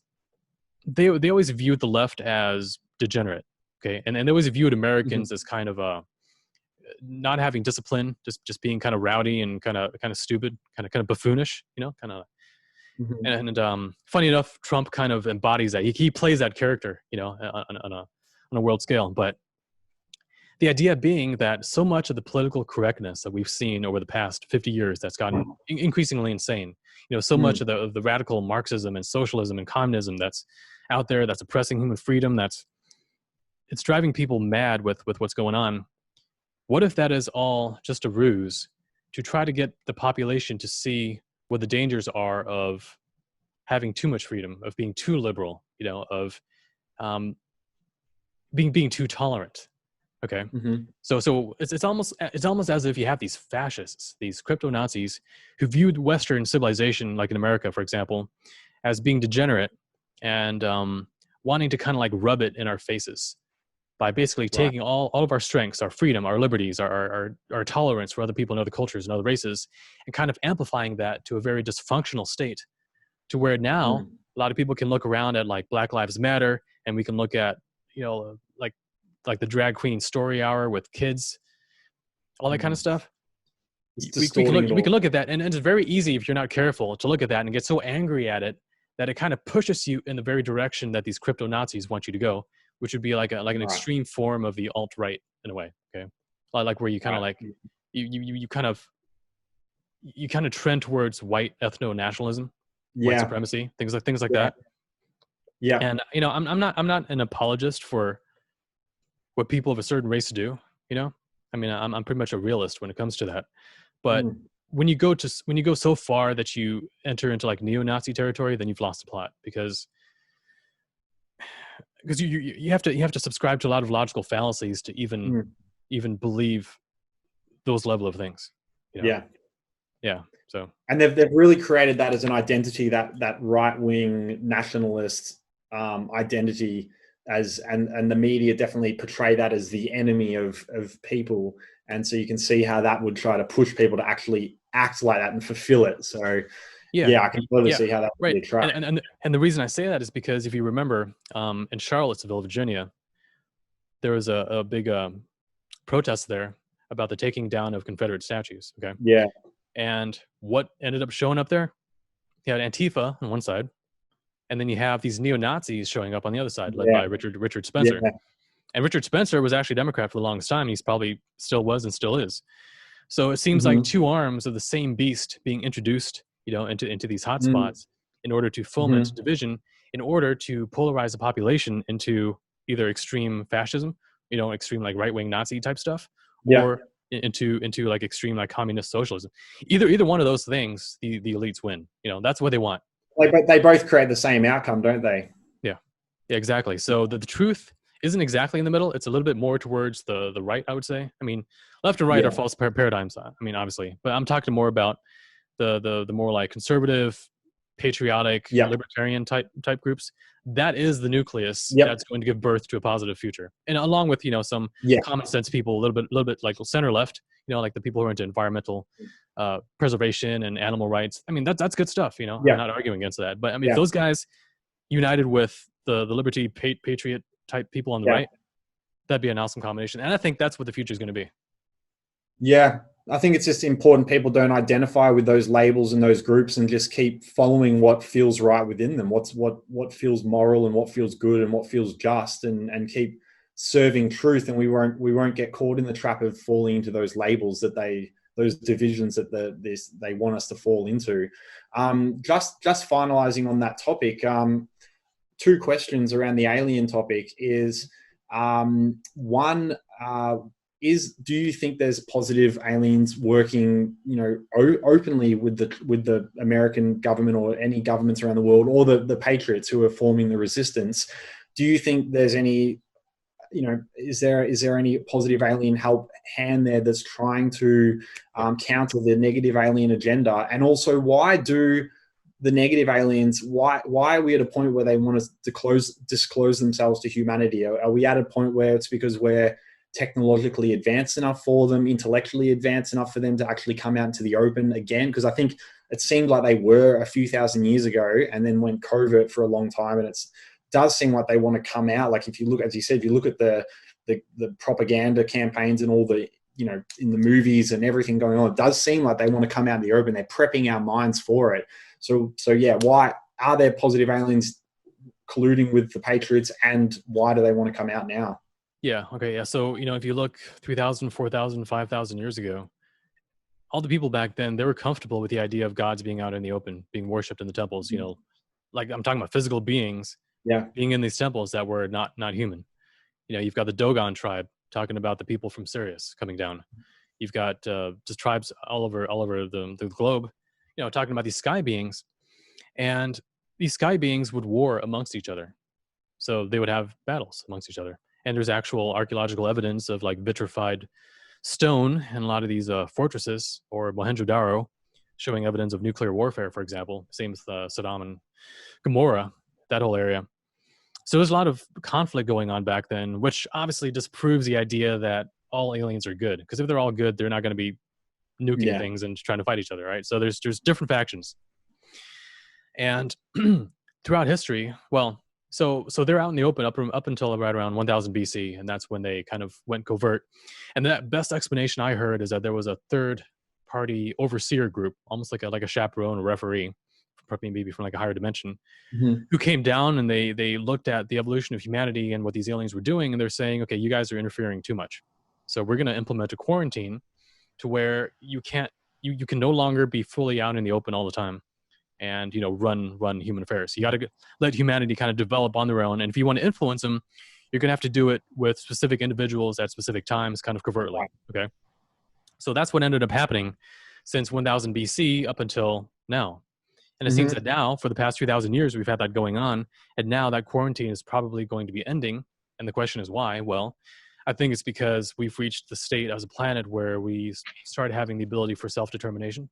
[SPEAKER 2] they always viewed the left as degenerate, okay, and they always viewed Americans as kind of not having discipline, just being kind of rowdy and kind of stupid, kind of buffoonish, you know, kind of. And funny enough, Trump kind of embodies that. He plays that character, you know, on a world scale. But the idea being that so much of the political correctness that we've seen over the past 50 years that's gotten increasingly insane, you know, so much of the radical Marxism and socialism and communism that's out there, that's oppressing human freedom, it's driving people mad with what's going on. What if that is all just a ruse to try to get the population to see what the dangers are of having too much freedom, of being too liberal, you know, of being too tolerant? Okay. So it's almost as if you have these fascists, these crypto Nazis, who viewed Western civilization, like in America, for example, as being degenerate and wanting to kind of like rub it in our faces by basically taking all of our strengths, our freedom, our liberties, our tolerance for other people and other cultures and other races, and kind of amplifying that to a very dysfunctional state, to where now a lot of people can look around at like Black Lives Matter, and we can look at, you know, like the drag queen story hour with kids, all that kind of stuff. We can look at that, and it's very easy, if you're not careful, to look at that and get so angry at it that it kind of pushes you in the very direction that these crypto Nazis want you to go, which would be like an extreme form of the alt-right in a way. Okay. Like where you kind of like, you kind of trend towards white ethno-nationalism, white supremacy, things like that. Yeah. And, you know, I'm not an apologist for what people of a certain race do, you know. I mean, I'm pretty much a realist when it comes to that. But when you go so far that you enter into like neo-Nazi territory, then you've lost the plot, because you have to subscribe to a lot of logical fallacies to even believe those level of things, you know? Yeah. So,
[SPEAKER 1] and they've really created that as an identity, that right-wing nationalist identity, and the media definitely portray that as the enemy of people, and so you can see how that would try to push people to actually act like that and fulfill it. So I can totally see how that would be a trap.
[SPEAKER 2] And the reason I say that is because if you remember, in Charlottesville, Virginia, there was a big protest there about the taking down of Confederate statues. Okay.
[SPEAKER 1] Yeah.
[SPEAKER 2] And what ended up showing up there? You had Antifa on one side, and then you have these neo-Nazis showing up on the other side, led by Richard Spencer. Yeah. And Richard Spencer was actually a Democrat for the longest time. He's probably still was and still is. So it seems like two arms of the same beast being introduced, you know, into these hotspots in order to foment division, in order to polarize the population into either extreme fascism, you know, extreme like right-wing Nazi type stuff, or into like extreme like communist socialism. Either one of those things, the elites win. You know, that's what they want.
[SPEAKER 1] They both create the same outcome, don't they?
[SPEAKER 2] Yeah, exactly. So the truth isn't exactly in the middle. It's a little bit more towards the right, I would say. I mean, left and right are false paradigms. I mean, obviously, but I'm talking more about the more like conservative, patriotic, libertarian type groups. That is the nucleus that's going to give birth to a positive future. And along with, you know, some common sense people, a little bit like center left, you know, like the people who are into environmental preservation and animal rights. I mean, that's good stuff, you know. I'm not arguing against that. But I mean, if those guys united with the liberty patriot type people on the right, that'd be an awesome combination. And I think that's what the future is going to be.
[SPEAKER 1] Yeah, I think it's just important people don't identify with those labels and those groups, and just keep following what feels right within them. What feels moral and what feels good and what feels just, and keep serving truth. And we won't get caught in the trap of falling into those labels those divisions that they want us to fall into. Just finalizing on that topic, two questions around the alien topic is, one, do you think there's positive aliens working, you know, openly with the American government or any governments around the world, or the patriots who are forming the resistance? Do you think there's any, you know, is there any positive alien help hand there that's trying to counter the negative alien agenda? And also, why do the negative aliens, why are we at a point where they want us to disclose themselves to humanity? Are we at a point where it's because we're technologically advanced enough for them, intellectually advanced enough for them to actually come out into the open again? Because I think it seemed like they were a few thousand years ago and then went covert for a long time. And it does seem like they want to come out. Like if you look, as you said, if you look at the propaganda campaigns and all the, in the movies and everything going on, it does seem like they want to come out in the open. They're prepping our minds for it. So yeah, why are there positive aliens colluding with the Patriots, and why do they want to come out now?
[SPEAKER 2] Yeah. Okay. Yeah. So, if you look 3,000, 4,000, 5,000 years ago, all the people back then, they were comfortable with the idea of gods being out in the open, being worshipped in the temples, like I'm talking about physical beings being in these temples that were not human. You've got the Dogon tribe talking about the people from Sirius coming down. You've got just tribes all over the globe, talking about these sky beings. And these sky beings would war amongst each other. So they would have battles amongst each other. And there's actual archaeological evidence of like vitrified stone in a lot of these fortresses, or Mohenjo-Daro, showing evidence of nuclear warfare, for example. Same with Saddam and Gomorrah, that whole area. So there's a lot of conflict going on back then, which obviously disproves the idea that all aliens are good. Because if they're all good, they're not going to be nuking things and trying to fight each other, right? So there's different factions. And throughout history, well, so they're out in the open up until right around 1000 BC, and that's when they kind of went covert. And that best explanation I heard is that there was a third party overseer group, almost like a chaperone or referee, maybe from like a higher dimension, who came down and they looked at the evolution of humanity and what these aliens were doing, and they're saying, okay, you guys are interfering too much. So we're going to implement a quarantine to where you can no longer be fully out in the open all the time and run human affairs. You got to let humanity kind of develop on their own, and if you want to influence them, you're going to have to do it with specific individuals at specific times, kind of covertly. Okay, so that's what ended up happening since 1000 BC up until now. And it seems that now, for the past 3,000 years, we've had that going on, and now that quarantine is probably going to be ending. And the question is why? Well, I think it's because we've reached the state as a planet where we started having the ability for self-determination.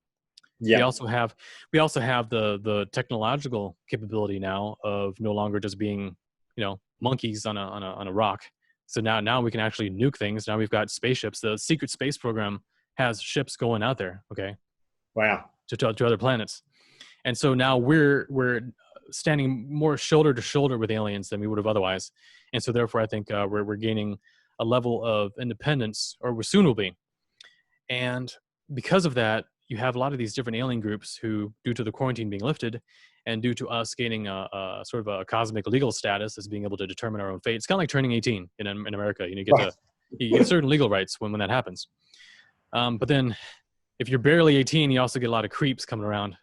[SPEAKER 2] Yeah. We also have the technological capability now of no longer just being, monkeys on a rock. So now we can actually nuke things. Now we've got spaceships. The secret space program has ships going out there. Okay.
[SPEAKER 1] Wow.
[SPEAKER 2] To other planets. And so now we're standing more shoulder to shoulder with aliens than we would have otherwise. And so therefore, I think we're gaining a level of independence, or we soon will be. And because of that, you have a lot of these different alien groups who, due to the quarantine being lifted, and due to us gaining a sort of a cosmic legal status as being able to determine our own fate. It's kind of like turning 18 in America. You get certain legal rights when that happens. But then, if you're barely 18, you also get a lot of creeps coming around.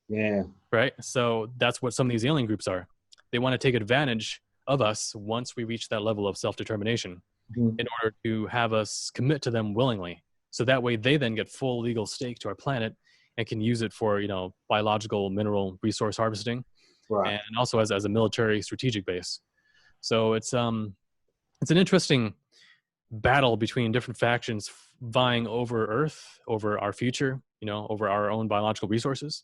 [SPEAKER 1] Yeah.
[SPEAKER 2] Right? So that's what some of these alien groups are. They want to take advantage of us once we reach that level of self-determination in order to have us commit to them willingly. So that way they then get full legal stake to our planet and can use it for, biological mineral resource harvesting, and also as a military strategic base. So it's an interesting battle between different factions vying over Earth, over our future, over our own biological resources.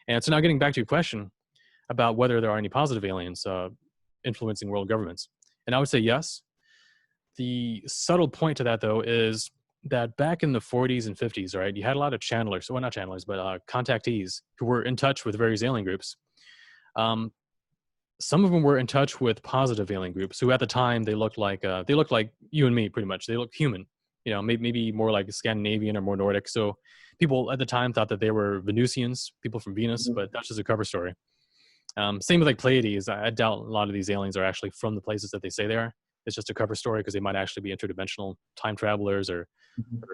[SPEAKER 2] And so now getting back to your question about whether there are any positive aliens influencing world governments. And I would say yes. The subtle point to that, though, is that back in the 40s and 50s, right, you had a lot of channelers, well, not channelers, but contactees who were in touch with various alien groups. Some of them were in touch with positive alien groups who at the time, they looked like you and me, pretty much. They looked human, maybe more like Scandinavian or more Nordic. So people at the time thought that they were Venusians, people from Venus, but that's just a cover story. Same with like Pleiades. I doubt a lot of these aliens are actually from the places that they say they are. It's just a cover story because they might actually be interdimensional time travelers or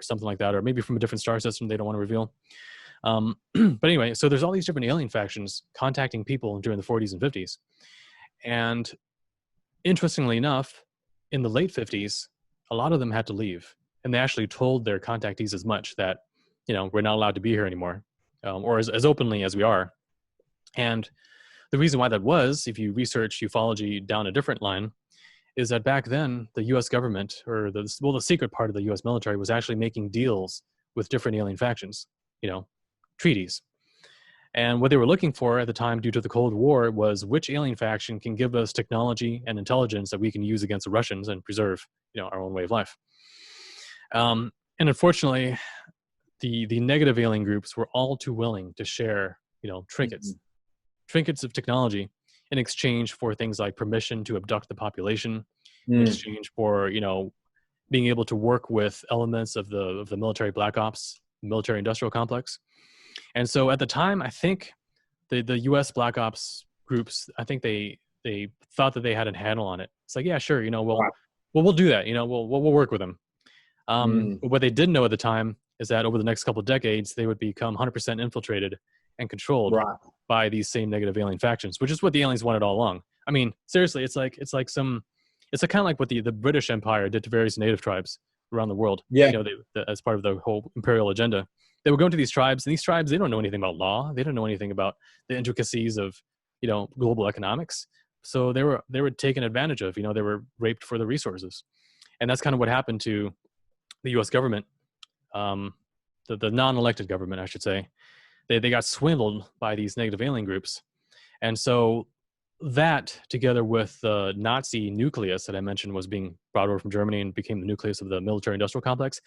[SPEAKER 2] something like that, or maybe from a different star system they don't want to reveal. But anyway, so there's all these different alien factions contacting people during the 40s and 50s. And interestingly enough, in the late 50s, a lot of them had to leave. And they actually told their contactees as much that, we're not allowed to be here anymore, or as openly as we are. And the reason why that was, if you research ufology down a different line, is that back then the U.S. government, or the secret part of the U.S. military, was actually making deals with different alien factions, treaties. And what they were looking for at the time, due to the Cold War, was which alien faction can give us technology and intelligence that we can use against the Russians and preserve, our own way of life. And unfortunately, the negative alien groups were all too willing to share, trinkets of technology in exchange for things like permission to abduct the population, in exchange for, being able to work with elements of the military black ops, military industrial complex. And so at the time, I think the U.S. black ops groups, I think they thought that they had a handle on it. It's like, yeah, sure, we'll do that. We'll work with them. But what they didn't know at the time is that over the next couple of decades, they would become 100% infiltrated and controlled by these same negative alien factions, which is what the aliens wanted all along. I mean, seriously, it's kind of like what the British Empire did to various native tribes around the world.
[SPEAKER 1] Yeah.
[SPEAKER 2] As part of the whole imperial agenda. They would go into these tribes, and these tribes, they don't know anything about law. They don't know anything about the intricacies of, global economics. So they were taken advantage of. They were raped for the resources, and that's kind of what happened to the U.S. government, the non-elected government, I should say. They got swindled by these negative alien groups, and so that, together with the Nazi nucleus that I mentioned was being brought over from Germany and became the nucleus of the military-industrial complex,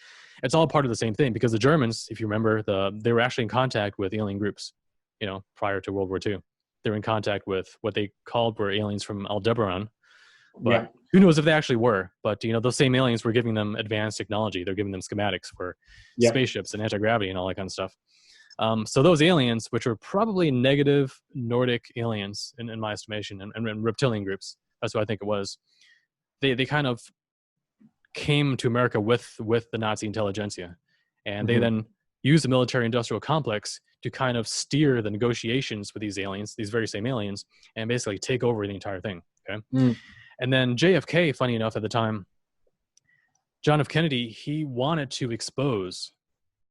[SPEAKER 2] it's all part of the same thing, because the Germans, if you remember, they were actually in contact with alien groups, prior to World War II. They were in contact with what they called were aliens from Aldebaran, but who knows if they actually were. But, those same aliens were giving them advanced technology. They're giving them schematics for spaceships and anti-gravity and all that kind of stuff. So those aliens, which were probably negative Nordic aliens in my estimation, and reptilian groups, that's what I think it was, they kind of came to America with the Nazi intelligentsia. And they then used the military-industrial complex to kind of steer the negotiations with these aliens, these very same aliens, and basically take over the entire thing. Okay. And then JFK, funny enough, at the time, John F. Kennedy, he wanted to expose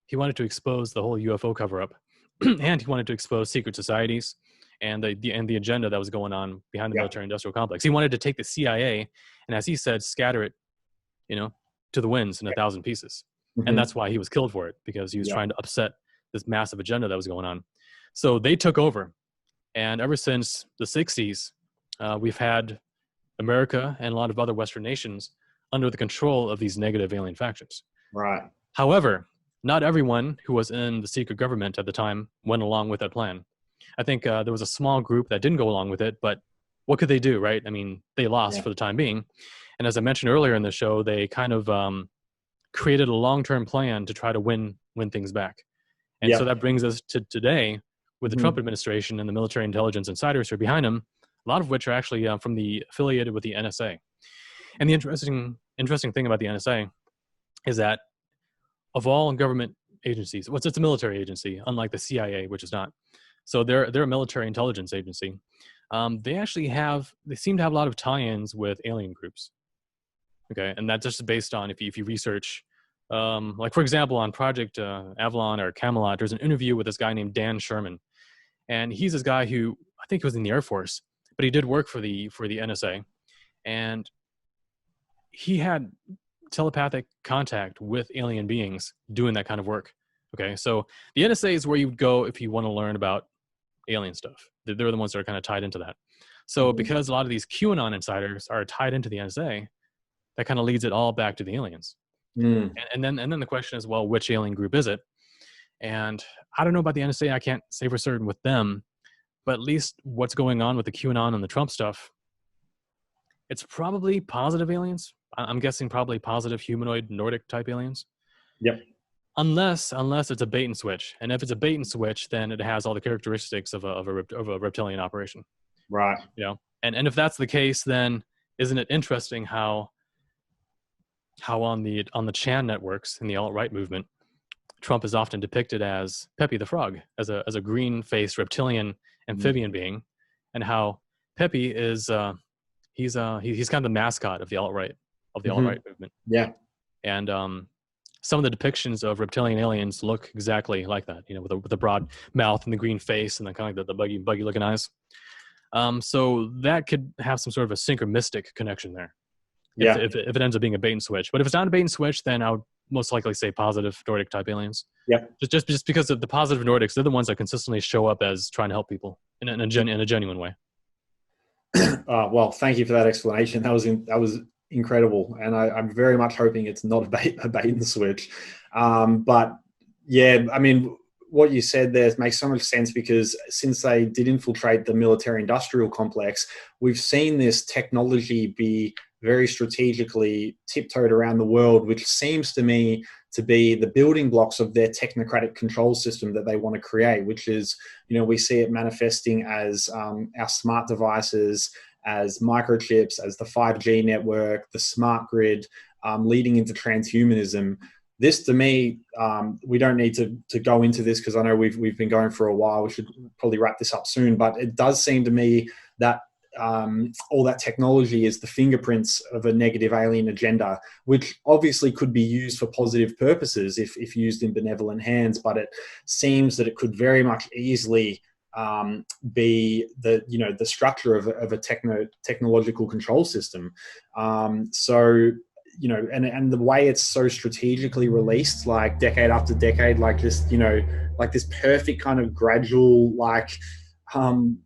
[SPEAKER 2] the whole UFO cover-up, and he wanted to expose secret societies and the agenda that was going on behind the military-industrial complex. He wanted to take the CIA and, as he said, scatter it, to the winds in 1,000 pieces. And that's why he was killed for it, because he was trying to upset this massive agenda that was going on. So they took over, and ever since the 60s, we've had America and a lot of other Western nations under the control of these negative alien factions.
[SPEAKER 1] Right.
[SPEAKER 2] However, not everyone who was in the secret government at the time went along with that plan. I think there was a small group that didn't go along with it, but what could they do, right? I mean, they lost for the time being. And as I mentioned earlier in the show, they kind of created a long-term plan to try to win things back. And so that brings us to today with the Trump administration and the military intelligence insiders who are behind them, a lot of which are actually affiliated with the NSA. And the interesting thing about the NSA is that of all government agencies, it's a military agency, unlike the CIA, which is not. So they're a military intelligence agency. They seem to have a lot of tie-ins with alien groups. Okay, and that's just based on if you research, like for example, on Project Avalon or Camelot, there's an interview with this guy named Dan Sherman, and he's this guy who I think he was in the Air Force, but he did work for the NSA, and he had telepathic contact with alien beings doing that kind of work. Okay, so the NSA is where you would go if you want to learn about alien stuff. They're the ones that are kind of tied into that. So because a lot of these QAnon insiders are tied into the NSA, that kind of leads it all back to the aliens. And then the question is, well, which alien group is it? And I don't know about the NSA. I can't say for certain with them, but at least what's going on with the QAnon and the Trump stuff, it's probably positive aliens. I'm guessing probably positive humanoid Nordic type aliens.
[SPEAKER 1] Yep.
[SPEAKER 2] Unless it's a bait and switch. And if it's a bait and switch, then it has all the characteristics of a reptilian operation.
[SPEAKER 1] Right.
[SPEAKER 2] And if that's the case, then isn't it interesting how on the Chan networks in the alt-right movement, Trump is often depicted as Pepe the Frog, as a green-faced reptilian amphibian being, and how Pepe is he's kind of the mascot of the alt-right movement. Yeah. And some of the depictions of reptilian aliens look exactly like that, with a broad mouth and the green face and the kind of like the buggy looking eyes. So that could have some sort of a synchromistic connection there. If it ends up being a bait and switch. But if it's not a bait and switch, then I would most likely say positive Nordic type aliens.
[SPEAKER 1] Yeah.
[SPEAKER 2] Just because of the positive Nordics, they're the ones that consistently show up as trying to help people in a genuine way.
[SPEAKER 1] Well, thank you for that explanation. That was incredible, and I'm very much hoping it's not a bait and switch. But yeah, I mean, what you said there makes so much sense, because since they did infiltrate the military-industrial complex, we've seen this technology be very strategically tiptoed around the world, which seems to me to be the building blocks of their technocratic control system that they want to create, which is, we see it manifesting as our smart devices, as microchips, as the 5G network, the smart grid, leading into transhumanism. This, to me, we don't need to go into this, because I know we've been going for a while. We should probably wrap this up soon, but it does seem to me that all that technology is the fingerprints of a negative alien agenda, which obviously could be used for positive purposes if used in benevolent hands. But it seems that it could very much easily be the structure of a technological control system. So, and the way it's so strategically released, like decade after decade, like just, like this perfect kind of gradual, like, kind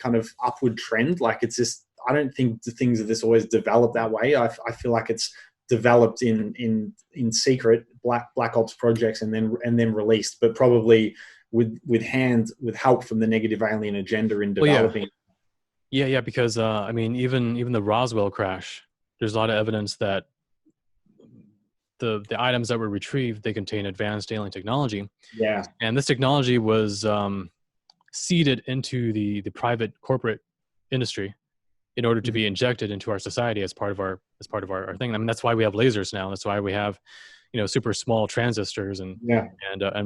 [SPEAKER 1] of upward trend. Like, it's just, I don't think the things of this always develop that way. I feel like it's developed in secret black ops projects and then released, but probably with help from the negative alien agenda in developing.
[SPEAKER 2] Well, yeah, because I mean, even the Roswell crash, there's a lot of evidence that the items that were retrieved, they contain advanced alien technology.
[SPEAKER 1] Yeah.
[SPEAKER 2] And this technology was seeded into the private corporate industry in order to be injected into our society as part of our thing. I mean, that's why we have lasers now. That's why we have, super small transistors and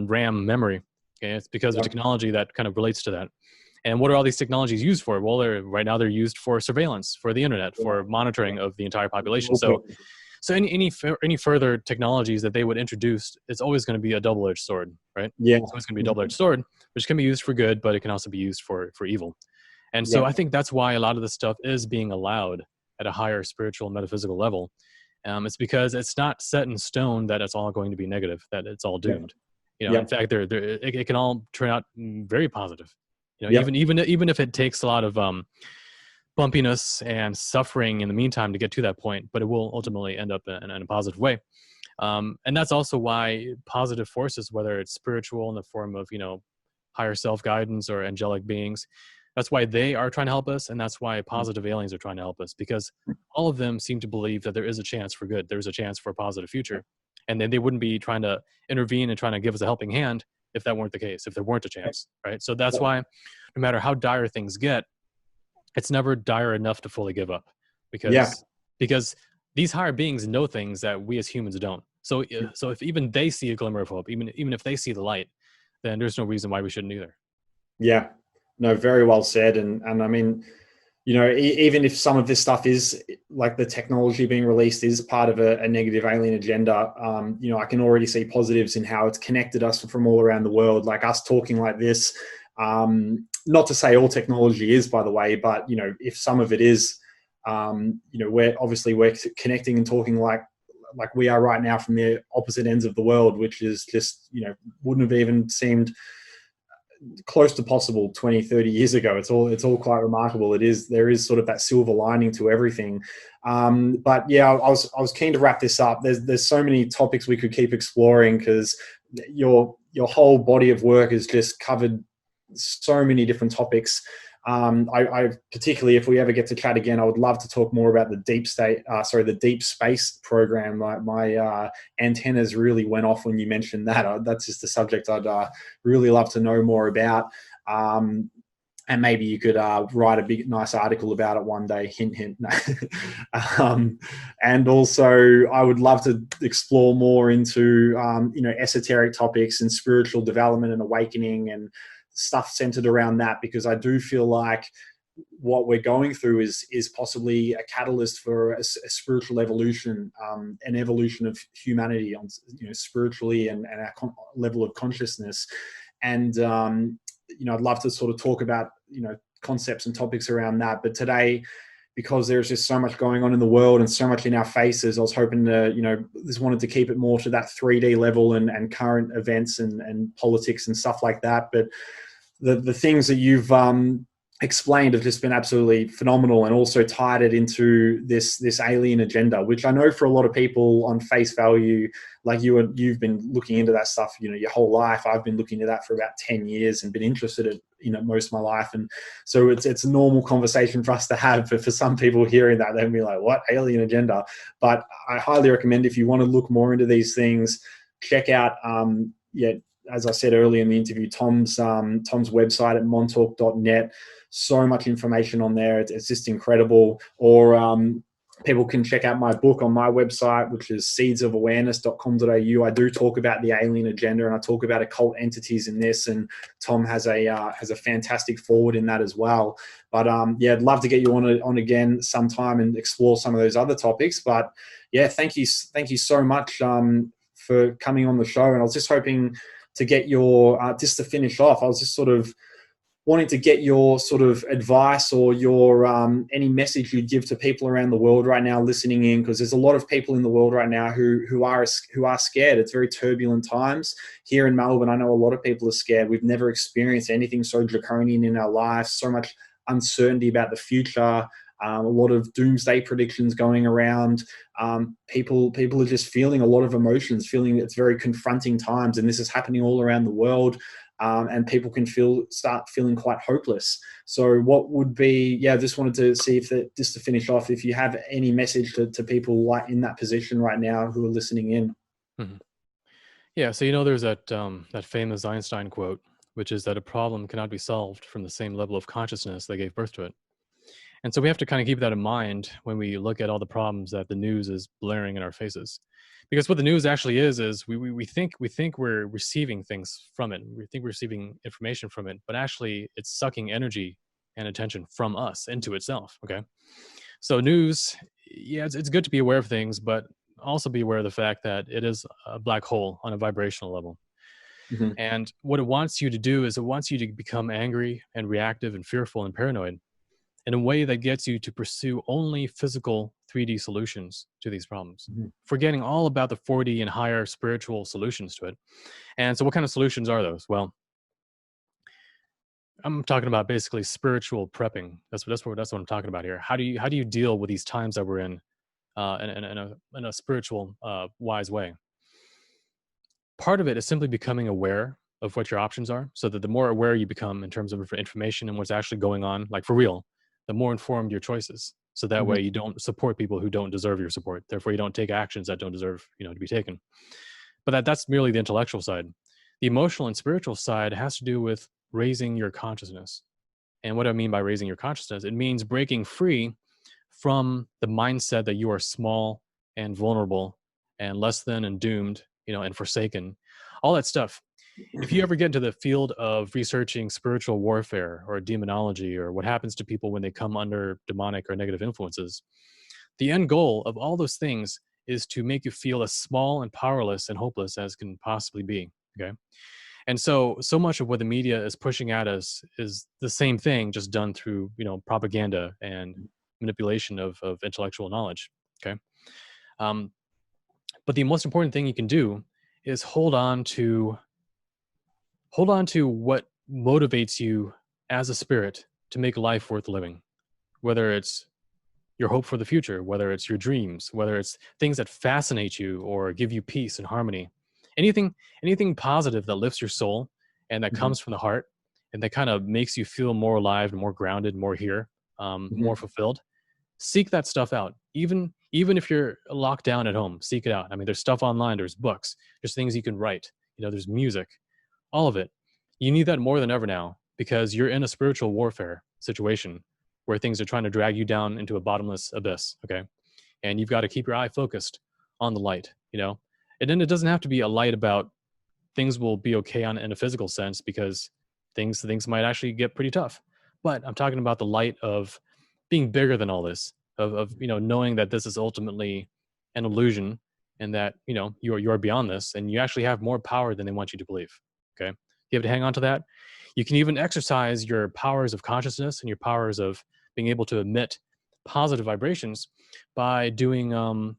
[SPEAKER 2] RAM memory. Okay, it's because of technology that kind of relates to that. And what are all these technologies used for? Well, right now they're used for surveillance, for the internet, for monitoring of the entire population. So any further technologies that they would introduce, it's always going to be a double-edged sword, right?
[SPEAKER 1] Yeah.
[SPEAKER 2] It's always going to be a double-edged sword, which can be used for good, but it can also be used for evil. And so I think that's why a lot of this stuff is being allowed at a higher spiritual, metaphysical level. It's because it's not set in stone that it's all going to be negative, that it's all doomed. In fact, it can all turn out very positive. Even if it takes a lot of bumpiness and suffering in the meantime to get to that point, but it will ultimately end up in a positive way. And that's also why positive forces, whether it's spiritual in the form of, higher self-guidance or angelic beings, that's why they are trying to help us. And that's why positive aliens are trying to help us, because all of them seem to believe that there is a chance for good. There's a chance for a positive future. And then they wouldn't be trying to intervene and trying to give us a helping hand if that weren't the case, if there weren't a chance, right? So that's why no matter how dire things get, it's never dire enough to fully give up, because these higher beings know things that we as humans don't. So if even they see a glimmer of hope, even if they see the light, then there's no reason why we shouldn't either.
[SPEAKER 1] Yeah, no, very well said. And I mean, even if some of this stuff is like the technology being released is part of a negative alien agenda, I can already see positives in how it's connected us from all around the world, like us talking like this. Not to say all technology is, by the way, but if some of it is, we're connecting and talking like we are right now from the opposite ends of the world, which is just wouldn't have even seemed close to possible 20, 30 years ago. It's all quite remarkable. There is sort of that silver lining to everything. But yeah, I was keen to wrap this up. There's so many topics we could keep exploring, because your whole body of work has just covered so many different topics. I particularly, if we ever get to chat again, I would love to talk more about the the deep space program. My antennas really went off when you mentioned that. That's just a subject I'd really love to know more about. And maybe you could write a big, nice article about it one day. Hint, hint. And also, I would love to explore more into esoteric topics and spiritual development and awakening and stuff centered around that, because I do feel like what we're going through is possibly a catalyst for a spiritual evolution, an evolution of humanity on spiritually and our level of consciousness. And I'd love to sort of talk about concepts and topics around that. But today, because there's just so much going on in the world and so much in our faces, I was hoping to, just wanted to keep it more to that 3D level and current events and politics and stuff like that. But the things that you've explained have just been absolutely phenomenal, and also tied it into this alien agenda, which I know for a lot of people on face value, like you've been looking into that stuff, your whole life. I've been looking into that for about 10 years and been interested in most of my life. And so it's a normal conversation for us to have, but for some people hearing that, they'll be like, what, alien agenda? But I highly recommend, if you want to look more into these things, check out, as I said earlier in the interview, Tom's website at Montalk.net. So much information on there. It's just incredible. Or people can check out my book on my website, which is seedsofawareness.com.au. I do talk about the alien agenda, and I talk about occult entities in this. And Tom has a fantastic forward in that as well. But I'd love to get you on again sometime and explore some of those other topics. But yeah, thank you so much for coming on the show. And I was just hoping to get your, just to finish off, I was just sort of wanting to get your sort of advice or your any message you'd give to people around the world right now listening in, because there's a lot of people in the world right now who are scared. It's very turbulent times here in Melbourne. I know a lot of people are scared. We've never experienced anything so draconian in our lives. So much uncertainty about the future. A lot of doomsday predictions going around. People are just feeling a lot of emotions, feeling it's very confronting times, and this is happening all around the world. And people can start feeling quite hopeless. So what would be, just wanted to see just to finish off, if you have any message to people like in that position right now who are listening in.
[SPEAKER 2] Mm-hmm. Yeah. So, there's that famous Einstein quote, which is that a problem cannot be solved from the same level of consciousness that gave birth to it. And so we have to kind of keep that in mind when we look at all the problems that the news is blaring in our faces. Because what the news actually is we think we're receiving things from it. We think we're receiving information from it, but actually it's sucking energy and attention from us into itself. Okay. So news, it's good to be aware of things, but also be aware of the fact that it is a black hole on a vibrational level. Mm-hmm. And what it wants you to do is it wants you to become angry and reactive and fearful and paranoid in a way that gets you to pursue only physical 3D solutions to these problems, mm-hmm. forgetting all about the 4D and higher spiritual solutions to it. And so what kind of solutions are those? Well, I'm talking about basically spiritual prepping. That's what I'm talking about here. How do you deal with these times that we're in a spiritual wise way? Part of it is simply becoming aware of what your options are, so that the more aware you become in terms of information and what's actually going on, like for real, the more informed your choices. So that mm-hmm. way you don't support people who don't deserve your support. Therefore, you don't take actions that don't deserve, to be taken. But that's merely the intellectual side. The emotional and spiritual side has to do with raising your consciousness. And what do I mean by raising your consciousness? It means breaking free from the mindset that you are small and vulnerable and less than and doomed, and forsaken. All that stuff. If you ever get into the field of researching spiritual warfare or demonology or what happens to people when they come under demonic or negative influences, the end goal of all those things is to make you feel as small and powerless and hopeless as can possibly be. Okay. And so much of what the media is pushing at us is the same thing, just done through, propaganda and manipulation of intellectual knowledge. Okay. But the most important thing you can do is hold on to what motivates you as a spirit to make life worth living, whether it's your hope for the future, whether it's your dreams, whether it's things that fascinate you or give you peace and harmony, anything positive that lifts your soul and that mm-hmm. comes from the heart and that kind of makes you feel more alive, more grounded, more here, mm-hmm. more fulfilled. Seek that stuff out. Even if you're locked down at home, seek it out. I mean, there's stuff online, there's books, there's things you can write, there's music, all of it. You need that more than ever now because you're in a spiritual warfare situation where things are trying to drag you down into a bottomless abyss, okay? And you've got to keep your eye focused on the light, And then it doesn't have to be a light about things will be okay in a physical sense, because things might actually get pretty tough. But I'm talking about the light of being bigger than all this, of knowing that this is ultimately an illusion and that, you're beyond this and you actually have more power than they want you to believe, okay? You have to hang on to that. You can even exercise your powers of consciousness and your powers of being able to emit positive vibrations by doing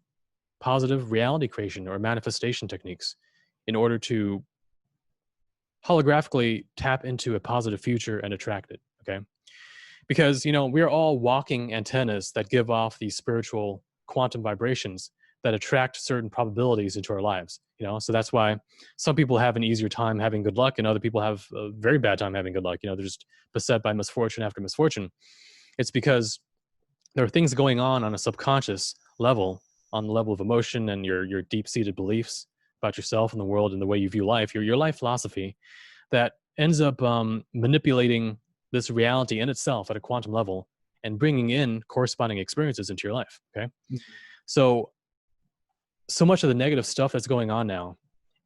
[SPEAKER 2] positive reality creation or manifestation techniques in order to holographically tap into a positive future and attract it. Okay. Because, we're all walking antennas that give off these spiritual quantum vibrations that attract certain probabilities into our lives. So that's why some people have an easier time having good luck and other people have a very bad time having good luck. They're just beset by misfortune after misfortune. It's because there are things going on a subconscious level, on the level of emotion and your deep-seated beliefs about yourself and the world and the way you view life, your life philosophy, that ends up manipulating this reality in itself at a quantum level and bringing in corresponding experiences into your life. Okay. So much of the negative stuff that's going on now,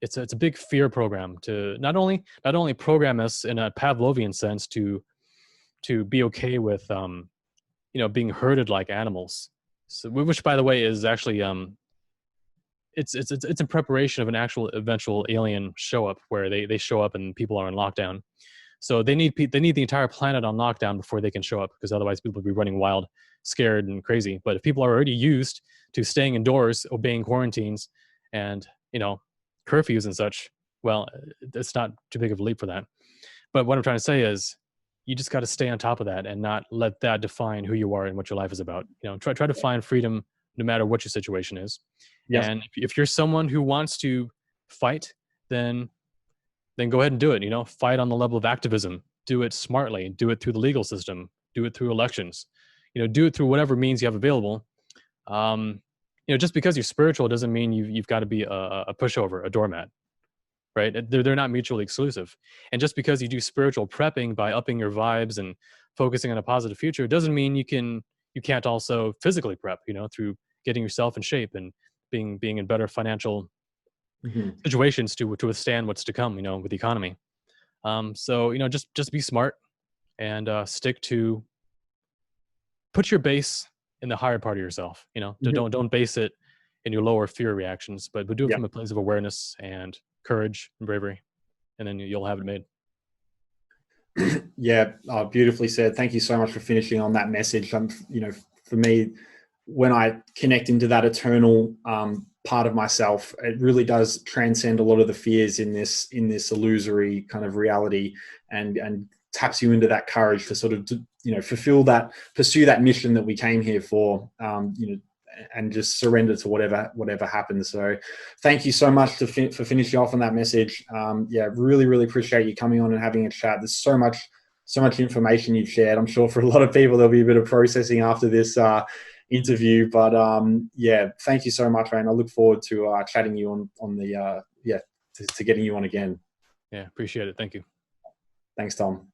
[SPEAKER 2] it's a big fear program to not only program us in a Pavlovian sense to be okay with being herded like animals. So, which by the way is actually it's in preparation of an actual eventual alien show up where they show up and people are in lockdown. So they need the entire planet on lockdown before they can show up, because otherwise people will be running wild, scared and crazy. But if people are already used to staying indoors, obeying quarantines and, curfews and such, well, it's not too big of a leap for that. But what I'm trying to say is you just got to stay on top of that and not let that define who you are and what your life is about. Try to find freedom no matter what your situation is. Yes. And if you're someone who wants to fight, then go ahead and do it. Fight on the level of activism. Do it smartly. Do it through the legal system. Do it through elections. Do it through whatever means you have available. Just because you're spiritual doesn't mean you've got to be a pushover, a doormat, right? They're not mutually exclusive. And just because you do spiritual prepping by upping your vibes and focusing on a positive future doesn't mean you can't also physically prep, through getting yourself in shape and being in better financial situations to withstand what's to come, with the economy. So, just be smart and stick to put your base in the higher part of yourself, don't base it in your lower fear reactions, but do it from a place of awareness and courage and bravery, and then you'll have it made.
[SPEAKER 1] Yeah, beautifully said. Thank you so much for finishing on that message. For me, when I connect into that eternal part of myself, it really does transcend a lot of the fears in this illusory kind of reality, and taps you into that courage to sort of pursue that mission that we came here for, and just surrender to whatever happens. So thank you so much for finishing off on that message. Really, really appreciate you coming on and having a chat. There's so much information you've shared. I'm sure for a lot of people there'll be a bit of processing after this interview, but thank you so much, man. I look forward to chatting you on the to getting you on again.
[SPEAKER 2] Yeah, appreciate it. Thank you.
[SPEAKER 1] Thanks, Tom.